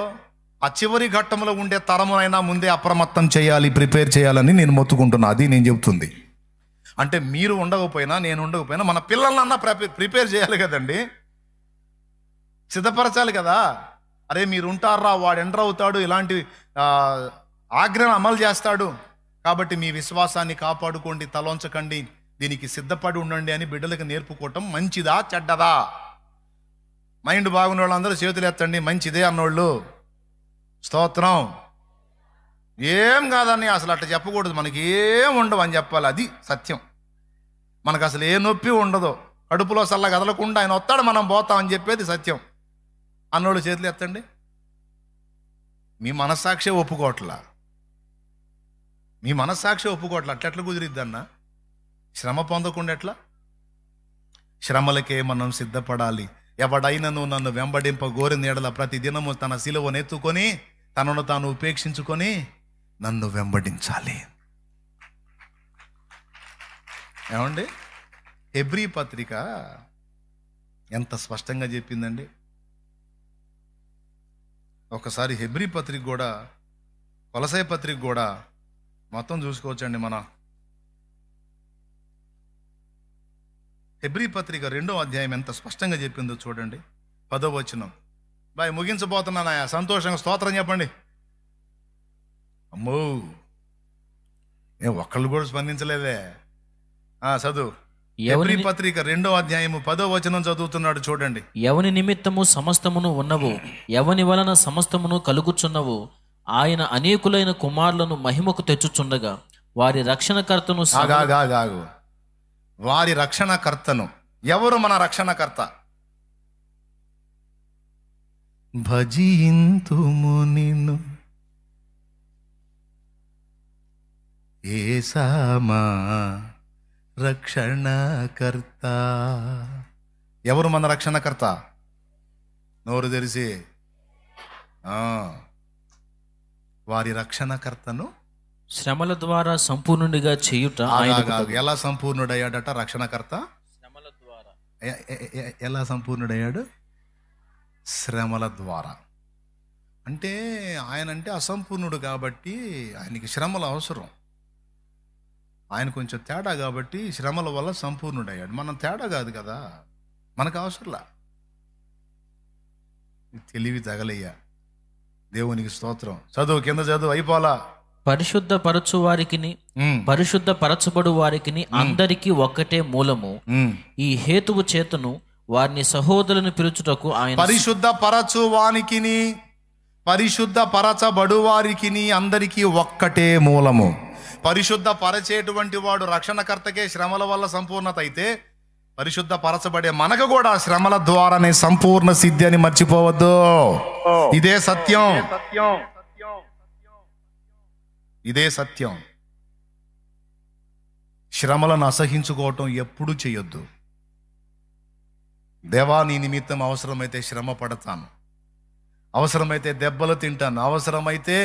ఆ చివరి ఘట్టంలో ఉండే తరమునైనా ముందే అప్రమత్తం చేయాలి, ప్రిపేర్ చేయాలని నేను మొత్తుకుంటున్నా. అది నేను చెబుతుంది. అంటే మీరు ఉండకపోయినా, నేను ఉండకపోయినా మన పిల్లలన్నా ప్రిపేర్ చేయాలి కదండి, సిద్ధపరచాలి కదా. అరే మీరు ఉంటారా, వాడు ఎంటర్ అవుతాడు, ఇలాంటి ఆజ్ఞను అమలు చేస్తాడు, కాబట్టి మీ విశ్వాసాన్ని కాపాడుకోండి, తలొంచకండి, దీనికి సిద్ధపడి ఉండండి అని బిడ్డలకు నేర్పుకోవటం మంచిదా చెడ్డదా? మైండ్ బాగున్న వాళ్ళందరూ చేతులు ఎత్తండి. మంచిదే అన్నోళ్ళు స్తోత్రం. ఏం కాదని అసలు అట్లా చెప్పకూడదు, మనకి ఏం ఉండవు అని చెప్పాలి. అది సత్యం. మనకు అసలు ఏ నొప్పి ఉండదు, కడుపులో సల్ల కదలకుండా ఆయన వస్తాడు, మనం పోతాం అని చెప్పేది సత్యం అన్నోళ్ళు చేతులు ఎత్తండి. మీ మనస్సాక్షి ఒప్పుకోవట్లా, మీ మనస్సాక్షి ఒప్పుకోవట్లా. అట్లెట్లా కుదిరిద్ది అన్న? శ్రమ పొందకుండా ఎట్లా? శ్రమలకే మనం సిద్ధపడాలి. ఎవడైనను నన్ను వెంబడింప గోరి నీడల ప్రతి దినము తన సిలువను ఎత్తుకొని తనను తాను ఉపేక్షించుకొని నన్ను వెంబడించాలి. ఏమండి, హెబ్రీ పత్రిక ఎంత స్పష్టంగా చెప్పిందండి. ఒకసారి హెబ్రీ పత్రిక కూడా, కొలసై పత్రిక కూడా మొత్తం చూసుకోవచ్చండి. మన హెబ్రీ పత్రిక 2వ అధ్యాయం ఎంత స్పష్టంగా చెప్పిందో చూడండి. 10వ వచనం. బాయ్ ముగించబోతున్నానయా, సంతోషంగా స్తోత్రం చెప్పండి. అమ్మో, ఒక్కళ్ళు కూడా స్పందించలేదే. చదువు. హెబ్రీ పత్రిక 2వ అధ్యాయము 10వ వచనం చదువుతున్నాడు చూడండి. ఎవని నిమిత్తము సమస్తమును ఉన్నవు, ఎవని వలన సమస్తమును కలుగుచున్నవు, ఆయన అనేకులైన కుమారులను మహిమకు తెచ్చుచుండగా వారి రక్షణకర్తను ఆగు. వారి రక్షణకర్తను. ఎవరు మన రక్షణకర్త? భజింతుము నిన్ను యేసమా రక్షణకర్త. ఎవరు మన రక్షణకర్త? నోరు తెరిసి వారి రక్షణకర్తను శ్రమల ద్వారా సంపూర్ణుడిగా చేయుట. ఎలా సంపూర్ణుడయ్యాడట రక్షణకర్త? శ్రమల ద్వారా. ఎలా సంపూర్ణుడయ్యాడు? శ్రమల ద్వారా. అంటే ఆయన అంటే అసంపూర్ణుడు కాబట్టి ఆయనకి శ్రమలు అవసరం. ఆయన కొంచెం తేడా కాబట్టి శ్రమల వల్ల సంపూర్ణుడయ్యాడు. మనం తేడా కాదు కదా, మనకు అవసరంలా. తెలివి తగలయ్యా, దేవునికి స్తోత్రం. చదువు, కింద చదువు, అయిపోలా. పరిశుద్ధ పరచు వారికిని పరిశుద్ధ పరచబడు వారికిని అందరికీ ఒక్కటే మూలము. ఈ హేతువు చేతను వారిని సహోదరులను పిలుచుటకు ఆయన పరిశుద్ధ పరచు వానికిని పరిశుద్ధ పరచబడు వారికిని అందరికీ ఒక్కటే మూలము. పరిశుద్ధ పరచేటువంటి వాడు రక్షణకర్తకే శ్రమల వల్ల సంపూర్ణత అయితే, పరిశుద్ధ పరచబడే మనకు కూడా శ్రమల ద్వారానే సంపూర్ణ సిద్ధి అని మర్చిపోవద్దు. ఇదే సత్యం, ఇదే సత్యం. శ్రమలను అసహించుకోవటం ఎప్పుడూ చేయొద్దు. దేవా, నీ నిమిత్తం అవసరమైతే శ్రమ పడతాను, అవసరమైతే దెబ్బలు తింటాను, అవసరమైతే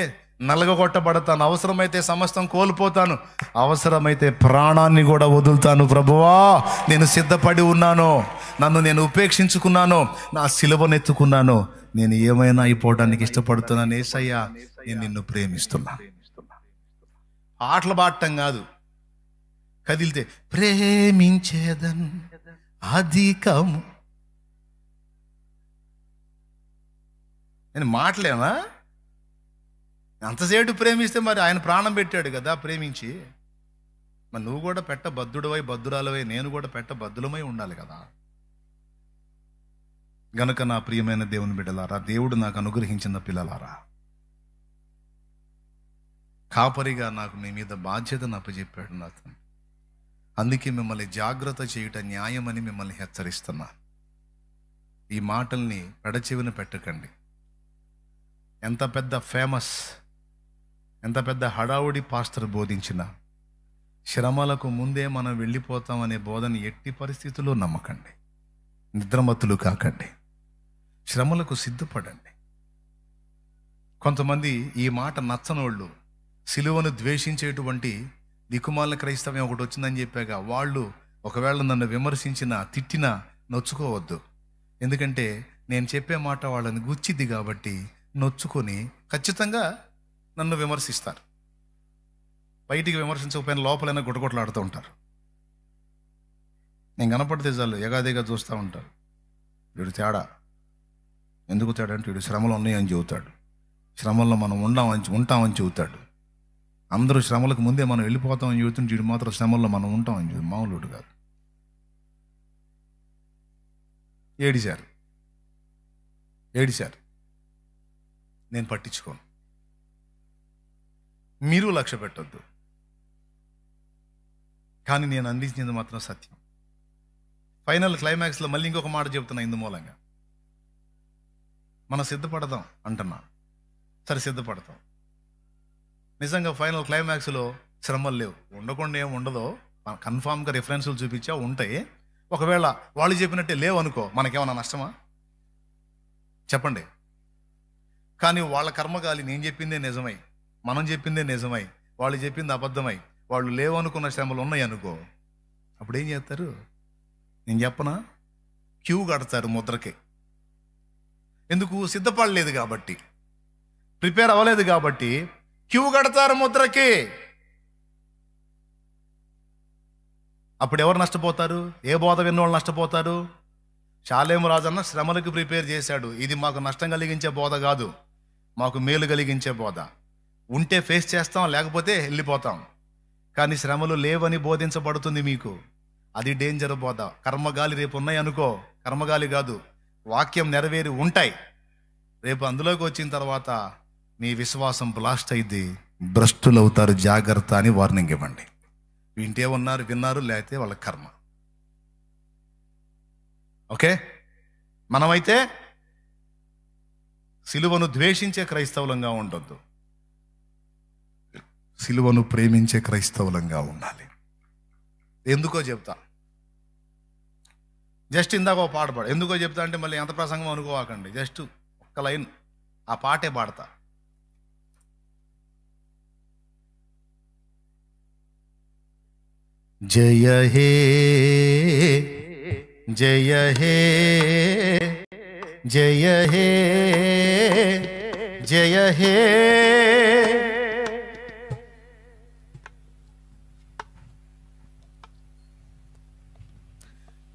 నలగగొట్టబడతాను, అవసరమైతే సమస్తం కోల్పోతాను, అవసరమైతే ప్రాణాన్ని కూడా వదులుతాను. ప్రభువా, నేను సిద్ధపడి ఉన్నాను, నన్ను నేను ఉపేక్షించుకున్నాను, నా సిలువనెత్తుకున్నాను, నేను ఏమైనా అయిపోవడానికి ఇష్టపడుతున్నాను. యేసయ్యా, నేను నిన్ను ప్రేమిస్తున్నా. ఆటలు పాడటం కాదు, కదిలితే ప్రేమించేదన్ అధికము. నేను మాటలేనా? అంతసేటు ప్రేమిస్తే మరి ఆయన ప్రాణం పెట్టాడు కదా ప్రేమించి. మరి నువ్వు కూడా బద్ధుడవై బద్ధురాలవై, నేను కూడా బద్ధులమై ఉండాలి కదా. గనుక నా ప్రియమైన దేవుని బిడ్డలారా, దేవుడు నాకు అనుగ్రహించిన పిల్లలారా, కాపరిగా నాకు మీ మీద బాధ్యతను అప్పచెప్పాడు నా తండ్రి. అందుకే మిమ్మల్ని జాగ్రత్త చేయుట న్యాయమని మిమ్మల్ని హెచ్చరిస్తున్నా. ఈ మాటల్ని పెడచెవిన పెట్టకండి. ఎంత పెద్ద ఫేమస్, ఎంత పెద్ద హడావుడి పాస్టర్ బోధించిన శ్రమలకు ముందే మనం వెళ్ళిపోతామనే బోధన ఎట్టి పరిస్థితుల్లో నమ్మకండి. నిద్రమత్తులు కాకండి. శ్రమలకు సిద్ధపడండి. కొంతమంది ఈ మాట నచ్చనోళ్ళు, సిలువను ద్వేషించేటువంటి దిక్కుమాలిన క్రైస్తవ్యం ఒకటి వచ్చిందని చెప్పాక, వాళ్ళు ఒకవేళ నన్ను విమర్శించినా తిట్టినా నొచ్చుకోవద్దు. ఎందుకంటే నేను చెప్పే మాట వాళ్ళని గుచ్చిద్ది కాబట్టి నొచ్చుకొని ఖచ్చితంగా నన్ను విమర్శిస్తారు. బయటికి విమర్శించకపోయినా లోపలైనా గుటగుటలాడుతూ ఉంటారు. నేను కనపడితే చాలు ఎగాదిగా చూస్తూ ఉంటారు. వీడు తేడా, ఎందుకు తేడా అంటే వీడు శ్రమలు ఉన్నాయని చెబుతాడు, శ్రమల్లో మనం ఉంటామని చెబుతాడు. అందరూ శ్రమలకు ముందే మనం వెళ్ళిపోతామని చెబుతుంటే వీడు మాత్రం శ్రమల్లో మనం ఉంటామని చెబుతాడు. మామూలుడు కాదు. ఏడిశారు. నేను పట్టించుకోను. మీరు లక్ష్య పెట్టొద్దు. కానీ నేను అందించింది మాత్రం సత్యం. ఫైనల్ క్లైమాక్స్లో మళ్ళీ ఇంకొక మాట చెప్తున్నా. ఇందు మూలంగా మనం సిద్ధపడదాం అంటున్నా. సరే, సిద్ధపడతాం. నిజంగా ఫైనల్ క్లైమాక్స్లో శ్రమలు లేవు, ఉండకుండా ఏమి ఉండదో కన్ఫామ్గా రిఫరెన్సులు చూపించా ఉంటాయి. ఒకవేళ వాళ్ళు చెప్పినట్టే లేవు అనుకో, మనకేమన్నా నష్టమా చెప్పండి? కానీ వాళ్ళ కర్మగాలి నేను చెప్పిందే నిజమై, మనం చెప్పిందే నిజమై, వాళ్ళు చెప్పింది అబద్ధమై, వాళ్ళు లేవు అనుకున్న శ్రమలు ఉన్నాయి అనుకో, అప్పుడు ఏం చేస్తారు? నేను చెప్పనా? క్యూ కడతారు ముద్రకి. ఎందుకు? సిద్ధపడలేదు కాబట్టి, ప్రిపేర్ అవ్వలేదు కాబట్టి క్యూ కడతారు ముద్రకి. అప్పుడు ఎవరు నష్టపోతారు? ఏ బోధ విన్నోళ్ళు నష్టపోతారు? షాలేము రాజన్న శ్రమలకు ప్రిపేర్ చేశాడు. ఇది మాకు నష్టం కలిగించే బోధ కాదు, మాకు మేలు కలిగించే బోధ. ఉంటే ఫేస్ చేస్తాం, లేకపోతే వెళ్ళిపోతాం. కానీ శ్రమలు లేవని బోధించబడుతుంది మీకు. అది డేంజర్ బోధ. కర్మగాలి రేపు ఉన్నాయి అనుకో, కర్మగాలి కాదు, వాక్యం నెరవేరి ఉంటాయి. రేపు అందులోకి వచ్చిన తర్వాత మీ విశ్వాసం బ్లాస్ట్ అయింది, భ్రష్టులు అవుతారు, జాగ్రత్త అని వార్నింగ్ ఇవ్వండి. వింటే విన్నారు, లేకపోతే వాళ్ళ కర్మ. ఓకే? మనమైతే సిలువను ద్వేషించే క్రైస్తవులంగా ఉండొద్దు, సిలువను ప్రేమించే క్రైస్తవులంగా ఉండాలి. ఎందుకో చెప్తా. జస్ట్ ఇందాక ఒక పాట పాడు. ఎందుకో చెప్తా అంటే మళ్ళీ ఎంత ప్రసంగం అనుకోవాకండి. జస్ట్ ఒక్క లైన్ ఆ పాటే పాడతా. జయ హే జయ హే జయ హే జయ హే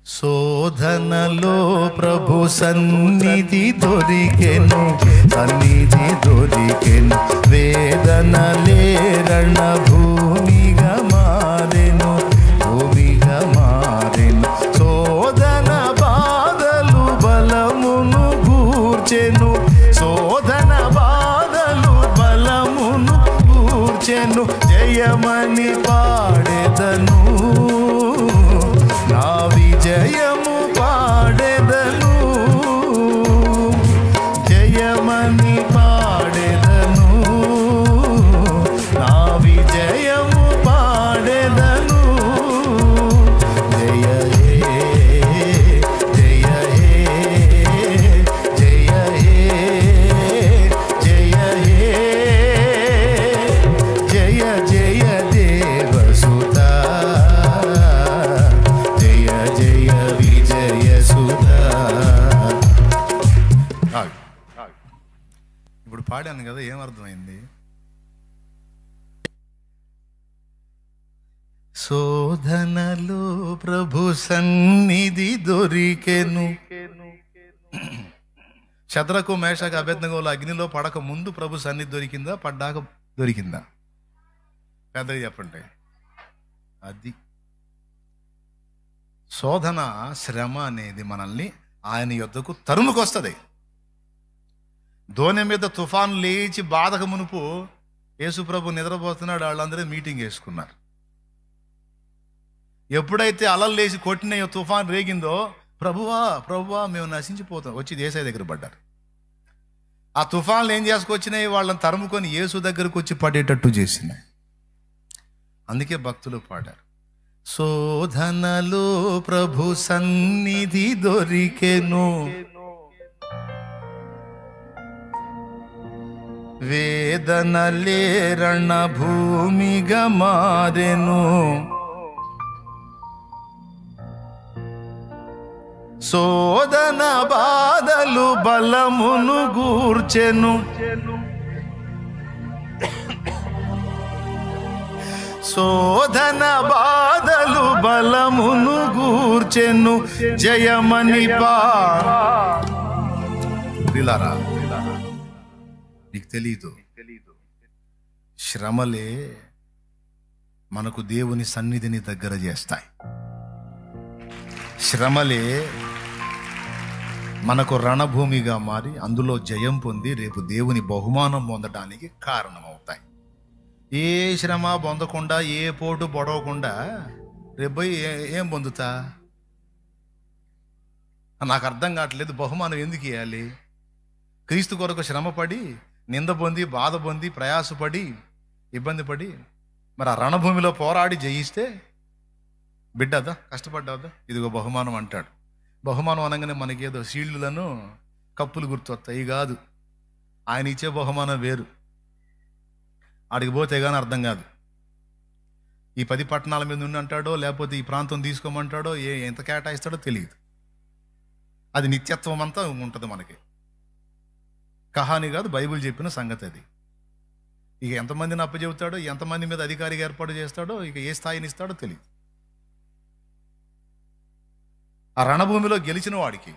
శోధనలో ప్రభు సన్నిధి దొరికెను, సన్నిధి దొరికెను. వేదనలే రణ భూమిగా మారెను, భూమిగా మారెను. శోధన బాధలు బలమును గూర్చెను, శోధన బాధలు బలమును గూర్చెను. జయమని పాడెదను, నా విజయము పాడెదను, జయమని పాడెదను, నా విజయము పాడెదను. జయ హే జయ హే జయ హే జయ హే జయ జయ దేవసుత, జయ జయ విజయ సుధ. ఇప్పుడు పాడాను కదా, ఏమర్థమైంది? శోధనలో ప్రభు సన్నిధి దొరికెను. శద్రకు మేషకు అబేద్నెగోలు అగ్నిలో పడక ముందు ప్రభు సన్నిధి దొరికిందా, పడ్డాక దొరికిందా? పెద్దగా చెప్పండి. అది శోధన, శ్రమ అనేది మనల్ని ఆయన యొద్దకు తరుముకొస్తుంది. దోణి మీద తుఫాన్ లేచి బాధకు మునుపు యేసుప్రభు నిద్రపోతున్నాడు, వాళ్ళందరూ మీటింగ్ వేసుకున్నారు. ఎప్పుడైతే అలలు లేచి కొట్టినాయో, తుఫాన్ రేగిందో, ప్రభువా ప్రభువా మేము నశించిపోతాం, వచ్చి యేసయ్య దగ్గర పడ్డారు. ఆ తుఫాన్లు ఏం చేసుకొచ్చినాయి? వాళ్ళని తరుముకొని యేసు దగ్గరకు వచ్చి పడేటట్టు చేసినాయి. అందుకే భక్తులు పాడారు, శోధనలో ప్రభు సన్నిధి దొరికెను. వేదనలే రణభూమిగా మారెను, శోధన బాధలు బలమును గూర్చెను, శోధన బాధలు బలమును గూర్చెను, జయమని ప్రియులారా, నీకు తెలీదు, శ్రమలే మనకు దేవుని సన్నిధిని దగ్గర చేస్తాయి. శ్రమలే మనకు రణభూమిగా మారి అందులో జయం పొంది రేపు దేవుని బహుమానం పొందడానికి కారణమవుతాయి. ఏ శ్రమ పొందకుండా, ఏ పోటు పొడవకుండా రేపు ఏం పొందుతా? నాకు అర్థం కావట్లేదు. బహుమానం ఎందుకు ఇవ్వాలి? క్రీస్తు కొరకు శ్రమపడి, నింద పొంది, బాధ పొంది, ప్రయాసపడి, ఇబ్బంది పడి, మరి ఆ రణభూమిలో పోరాడి జయిస్తే బిడ్డదా, కష్టపడ్డాదా, ఇదిగో బహుమానం అంటాడు. బహుమానం అనగానే మనకేదో షీల్డ్లను, కప్పులు గుర్తొస్తాయి కాదు. ఆయన ఇచ్చే బహుమానం వేరు. ఆడికి పోతే కానీ అర్థం కాదు. ఈ 10 పట్టణాల మీద ఉండి అంటాడో, లేకపోతే ఈ ప్రాంతం తీసుకోమంటాడో, ఎంత కేటాయిస్తాడో తెలియదు. అది నిత్యత్వం అంతా ఉంటుంది మనకి. కహాని కాదు, బైబిల్ చెప్పిన సంగతి అది. ఇక ఎంతమందిని అప్పచెబుతాడో, ఎంతమంది మీద అధికారిగా ఏర్పాటు చేస్తాడో, ఇక ఏ స్థాయిని ఇస్తాడో తెలియదు. ఆ రణభూమిలో గెలిచిన వాడికి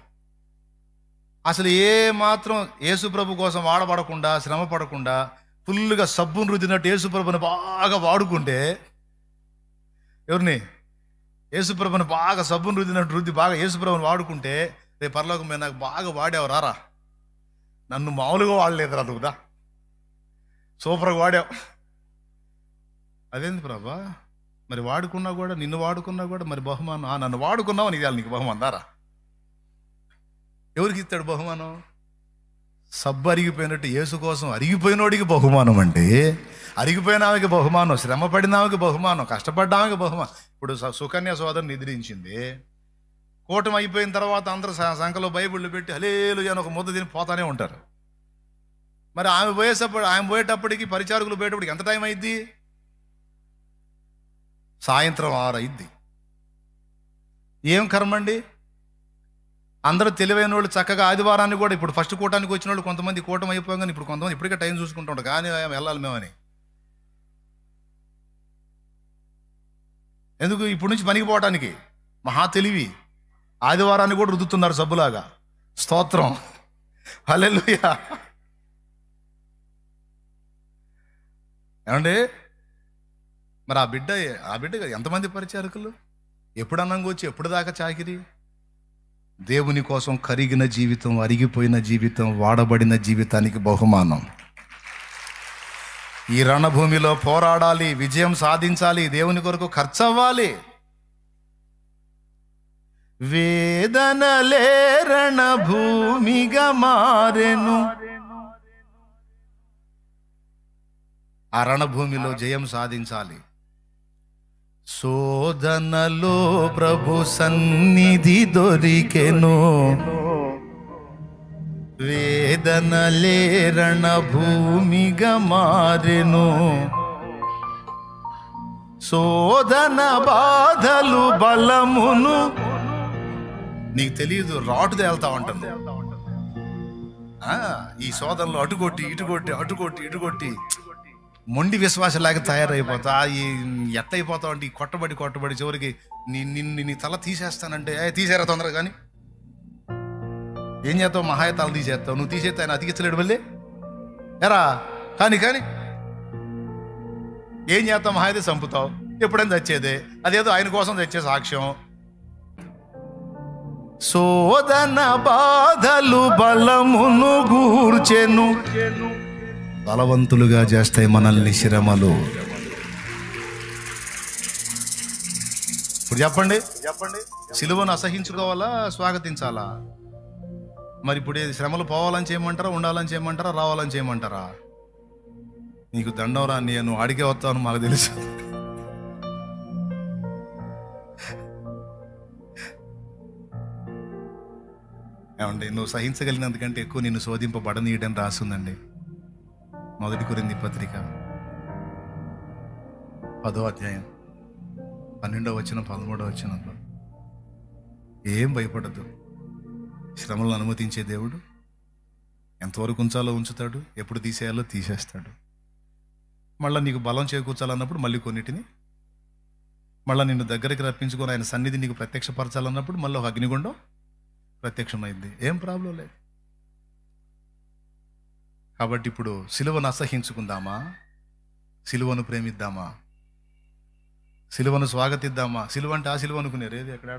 అసలు ఏ మాత్రం యేసుప్రభు కోసం వాడబడకుండా, శ్రమ పడకుండా, ఫుల్గా సబ్బును రుద్దినట్టు యేసుప్రభుని బాగా వాడుకుంటే, ఎవరిని? యేసుప్రభుని బాగా సబ్బును రుద్దినట్టు రుద్ది బాగా యేసుప్రభుని వాడుకుంటే, రేపు పరలోకం మీద నాకు బాగా వాడావు రారా, నన్ను మామూలుగా వాడలేదురా నువ్వుదా, సూపర్గా వాడావు. అదేంది ప్రభా, మరి వాడుకున్నా కూడా, నిన్ను వాడుకున్నా కూడా మరి బహుమానం, నన్ను వాడుకున్నావు, నీకు నీకు బహుమానం దారా. ఎవరికి ఇస్తాడు బహుమానం? సబ్బు అరిగిపోయినట్టు యేసు కోసం అరిగిపోయినోడికి బహుమానం అంటే, అరిగిపోయినావికి బహుమానం, శ్రమ పడినావికి బహుమానం, కష్టపడ్డావికి బహుమానం. ఇప్పుడు సుకన్య సోదరుని నిద్రించింది, కూటమి అయిపోయిన తర్వాత అందరూ సంఖలో బైబిళ్ళు పెట్టి హల్లెలూయా అని ఒక ముద్ద తిని పోతానే ఉంటారు. మరి ఆమె పోయేటప్పటికి, పరిచారకులు పోయేటప్పటికి ఎంత టైం అయింది? సాయంత్రం 6 అయింది. ఏం కర్మండి? అందరూ తెలివైన వాళ్ళు చక్కగా ఆదివారాన్ని కూడా, ఇప్పుడు ఫస్ట్ కూటానికి వచ్చిన వాళ్ళు కొంతమంది కూటమి అయిపోగానే ఇప్పుడు కొంతమంది ఇప్పటికే టైం చూసుకుంటూ ఉంటారు, కానీ వెళ్ళాలి మేమని. ఎందుకు? ఇప్పుడు నుంచి పనికి పోవటానికి మహా తెలివి. ఆదివారాన్ని కూడా రుద్దుతున్నారు సబ్బులాగా. స్తోత్రం, హల్లెలూయా. ఏమండి, మరి ఆ బిడ్డ ఎంతమంది పరిచారకులు? ఎప్పుడు అన్నంగా వచ్చి ఎప్పుడు దాకా చాకిరి? దేవుని కోసం కరిగిన జీవితం, అరిగిపోయిన జీవితం, వాడబడిన జీవితానికి బహుమానం. ఈ రణభూమిలో పోరాడాలి, విజయం సాధించాలి, దేవుని కొరకు ఖర్చు అవ్వాలి. వేదనలే రణభూమిగా మారెను, ఆ రణభూమిలో జయం సాధించాలి. శోధనలో ప్రభు సన్నిధి దొరికెను, వేదనలే రణభూమిగా మారెను, శోధన బాధలు బలమును. నీకు తెలియదు, రాటు తేల్తా ఉంటాను. ఈ శోధనలో అటుకొట్టి ఇటుకొట్టి, అటుకొట్టి ఇటుకొట్టి మొండి విశ్వాసలాగా తయారైపోతా. ఎట్ట అయిపోతావు అంటే, ఈ కొట్టబడి చివరికి నీ తల తీసేస్తానంటే, తీసేరా తొందరగా. కానీ ఏం చేస్తావు? మహాయ తల తీసేస్తావు. నువ్వు తీసేస్తే ఆయన అతికించలేడు వెళ్ళి ఎరా. కానీ ఏం చేస్తావు? మహాయితే చంపుతావు. ఎప్పుడైనా చచ్చేదే, అదేదో ఆయన కోసం తెచ్చే సాక్ష్యం. శోధన బాధలు బలమును గూర్చెను, బలవంతులుగా చేస్తాయి మనల్ని శ్రమలు. ఇప్పుడు చెప్పండి, సిలువను అసహించుకోవాలా, స్వాగతించాలా? మరి ఇప్పుడు శ్రమలు పోవాలని చేయమంటారా, ఉండాలని చేయమంటారా, రావాలని చేయమంటారా? నీకు దండం రా, నేను అడిగే వస్తాను, మాకు తెలుసు. ఏమండి, నువ్వు సహించగలిగినందుకంటే ఎక్కువ నిన్ను శోధింపబడనీయడం రాస్తుందండి. మొదటి కొరింథీ పత్రిక 10వ అధ్యాయం 12వ వచనం 13వ వచనంలో, ఏం భయపడద్దు, శ్రమలను అనుమతించే దేవుడు ఎంతవరకు ఉంచాలో ఉంచుతాడు, ఎప్పుడు తీసేయాలో తీసేస్తాడు. మళ్ళీ నీకు బలం చేకూర్చాలన్నప్పుడు మళ్ళీ కొన్నిటిని, మళ్ళీ నిన్ను దగ్గరికి రప్పించుకొని ఆయన సన్నిధి నీకు ప్రత్యక్షపరచాలన్నప్పుడు మళ్ళీ ఒక అగ్నిగుండం ప్రత్యక్షమైంది. ఏం ప్రాబ్లం లేదు. కాబట్టి ఇప్పుడు సిలువను అసహించుకుందామా, సిలువను ప్రేమిద్దామా, సిలువను స్వాగతిద్దామా? సిలువ అంటే ఆ సిలువ అనుకునేరు, ఏది ఎక్కడ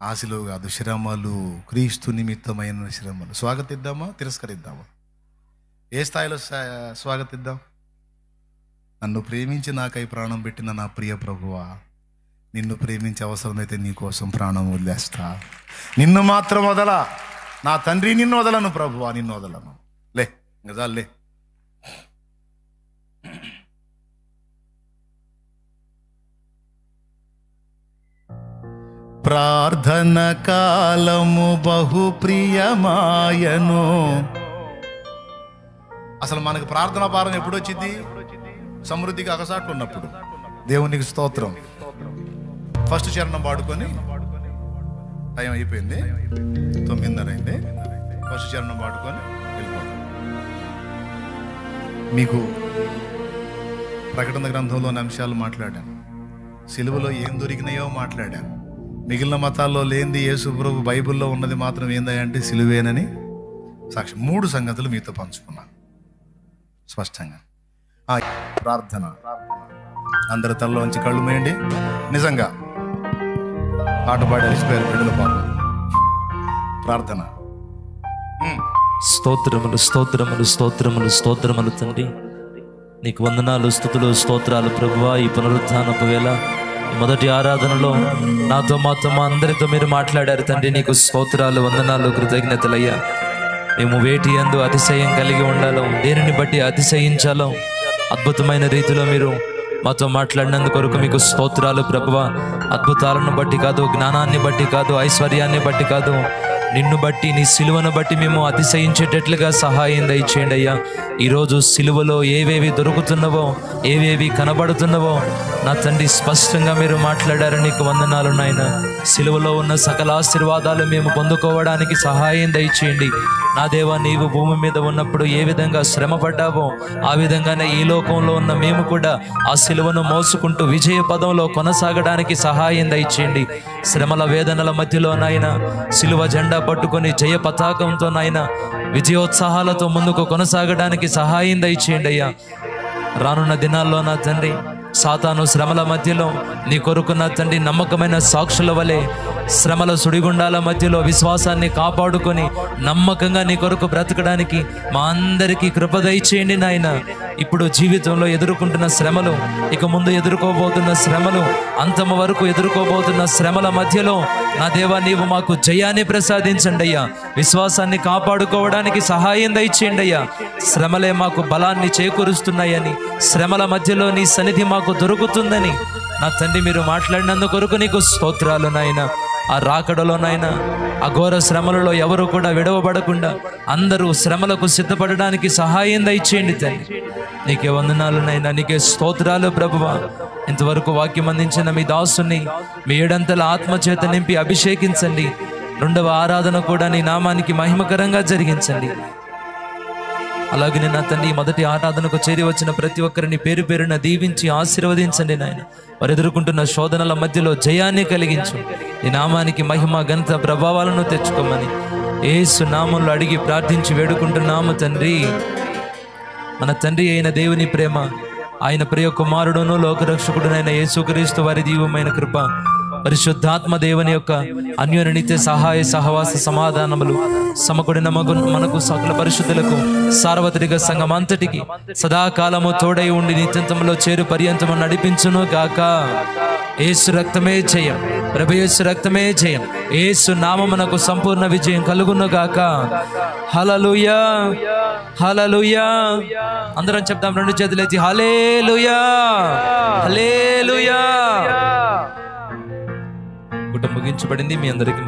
ఆ సిలువ కాదు, శ్రమలు, క్రీస్తు నిమిత్తమైన శ్రమలు. స్వాగతిద్దామా, తిరస్కరిద్దామా? ఏ స్థాయిలో స్వాగతిద్దాం? నన్ను ప్రేమించి నాకై ప్రాణం పెట్టిన నా ప్రియ ప్రభువా, నిన్ను ప్రేమించే అవసరమైతే నీ కోసం ప్రాణం వదిలేస్తా, నిన్ను మాత్రం వదలా, నా తండ్రి నిన్ను వదలను ప్రభువా, నిన్ను వదలను. లే గజాలే. ప్రార్థన కాలము బహు ప్రియమాయను. అసలు మనకు ప్రార్థన భారం ఎప్పుడు వచ్చింది? సమృద్ధిగా అగసాట్లు ఉన్నప్పుడు. దేవునికి స్తోత్రం. ఫస్ట్ చరణం పాడుకొని, టైం అయిపోయింది, 9:30 అయింది. ఫస్ట్ చరణం పాడుకొని వెళ్ళిపోతాం. మీకు ప్రకటన గ్రంథంలోని అంశాలు మాట్లాడాను, సిలువలో ఏం దొరికినాయో మాట్లాడాను. మిగిలిన మతాల్లో లేనిది యేసు ప్రభు బైబిల్లో ఉన్నది మాత్రం ఏందంటే సిలువేనని సాక్షి. 3 సంగతులు మీతో పంచుకున్నాను స్పష్టంగా. ప్రార్థన. అందరి తలలోంచి కళ్ళు మేయండి. నిజంగా పాట పాడి అలిసిపోయారు బిడ్డల పాపం. ప్రార్థన. స్తోత్రములు స్తోత్రములు స్తోత్రములు స్తోత్రములు తండ్రి, నీకు వందనాలు, స్తుతులు, స్తోత్రాలు ప్రభువా. ఈ పునరుత్థానపు వేళ, ఈ మొదటి ఆరాధనలో నాతో మాతో మా అందరితో మీరు మాట్లాడారు తండ్రి. నీకు స్తోత్రాలు, వందనాలు, కృతజ్ఞతలయ్యా. మేము వేటి యందు అతిశయం కలిగి ఉండాలో, దేనిని బట్టి అతిశయించాలో అద్భుతమైన రీతిలో మీరు మాతో మాట్లాడినందుకు కొరకు మీకు స్తోత్రాలు ప్రభువా. అద్భుతాలను బట్టి కాదు, జ్ఞానాన్ని బట్టి కాదు, ఐశ్వర్యాన్ని బట్టి కాదు, నిన్ను బట్టి, నీ సిలువను బట్టి మేము అతిశయించేటట్లుగా సహాయం దయచేయండి అయ్యా. ఈరోజు సిలువలో ఏవేవి దొరుకుతున్నవో, ఏవేవి కనబడుతున్నవో నా తండ్రి స్పష్టంగా మీరు మాట్లాడారు. నీకు వందనాలు నాయన. సిలువలో ఉన్న సకల ఆశీర్వాదాలు మేము పొందుకోవడానికి సహాయం దయచేయండి నా దేవా. నీవు భూమి మీద ఉన్నప్పుడు ఏ విధంగా శ్రమ పడ్డావో, ఆ విధంగానే ఈ లోకంలో ఉన్న మేము కూడా ఆ సిలువను మోసుకుంటూ విజయ పదంలో కొనసాగడానికి సహాయం దయచేయండి. శ్రమల వేదనల మధ్యలో నాయన సిలువ జెండా పట్టుకొని జయ పతాకంతో నాయన విజయోత్సాహాలతో ముందుకు కొనసాగడానికి సహాయం దయచేయండి అయ్యా. రానున్న దినాల్లో నా తండ్రి సాతాను శ్రమల మధ్యలో నీ కొరకు నా తండ్రి నమ్మకమైన సాక్షుల వలె శ్రమల సుడిగుండాల మధ్యలో విశ్వాసాన్ని కాపాడుకొని నమ్మకంగా నీ కొరకు బ్రతకడానికి మా అందరికీ కృప దయచేయండి నాయన. ఇప్పుడు జీవితంలో ఎదుర్కొంటున్న శ్రమలు, ఇక ముందు ఎదుర్కోబోతున్న శ్రమలు, అంతమ వరకు ఎదుర్కోబోతున్న శ్రమల మధ్యలో నా దేవా నీవు మాకు జయాన్ని ప్రసాదించండి అయ్యా. విశ్వాసాన్ని కాపాడుకోవడానికి సహాయం దయచేయండి అయ్యా. శ్రమలే మాకు బలాన్ని చేకూరుస్తున్నాయని, శ్రమల మధ్యలో నీ సన్నిధి మాకు దొరుకుతుందని నా తండ్రి మీరు మాట్లాడినందుకు కొరకు నీకు స్తోత్రాలు నాయన. ఆ రాకడలో నాయన ఆ ఘోర శ్రమలలో ఎవరు కూడా విడవబడకుండా అందరూ శ్రమలకు సిద్ధపడడానికి సహాయం దయచేయండి తండ్రి. నీకే వందనాలు నాయన, నీకే స్తోత్రాలు ప్రభువా. ఇంతవరకు వాక్యం అందించిన మీ దాసుని మీ ఏడంతల ఆత్మచేత నింపి అభిషేకించండి. 2వ ఆరాధన కూడా నీ నామానికి మహిమకరంగా జరిగించండి. అలాగే నా తండ్రి మొదటి ఆరాధనకు చేరి వచ్చిన ప్రతి ఒక్కరిని పేరు పేరున దీవించి ఆశీర్వదించండి నాయన. వారు ఎదుర్కొంటున్న శోధనల మధ్యలో జయాన్ని కలిగించు. నీ నామానికి మహిమ, ఘనత, ప్రభావాలను తెచ్చుకోమని యేసు నామంలో అడిగి ప్రార్థించి వేడుకుంటున్నాము తండ్రి. మన తండ్రి అయిన దేవుని ప్రేమ, ఆయన ప్రియ కుమారుడును లోకరక్షకుడునైన యేసుక్రీస్తు వారి దీవమైన కృప, పరిశుద్ధాత్మ దేవుని యొక్క అన్యోన్య నిత్య సహాయ సహవాస సమాధానములు సమకూడిన మనకు సకల పరిశుద్ధులకు సార్వత్రిక సంఘం అంతటికి సదాకాలము తోడై ఉండి నిత్యంతంలో చేరు పర్యంతము నడిపించును గాక. యేసు రక్తమే జయం, ప్రభు యేసు రక్తమే జయం. యేసు నామమునకు సంపూర్ణ విజయం కలుగును గాక. హల్లెలూయా, హల్లెలూయా. అందరం చెప్తాం 2 చేతులెత్తి హల్లెలూయా, హల్లెలూయా. ముగించబడింది. మీ అందరికీ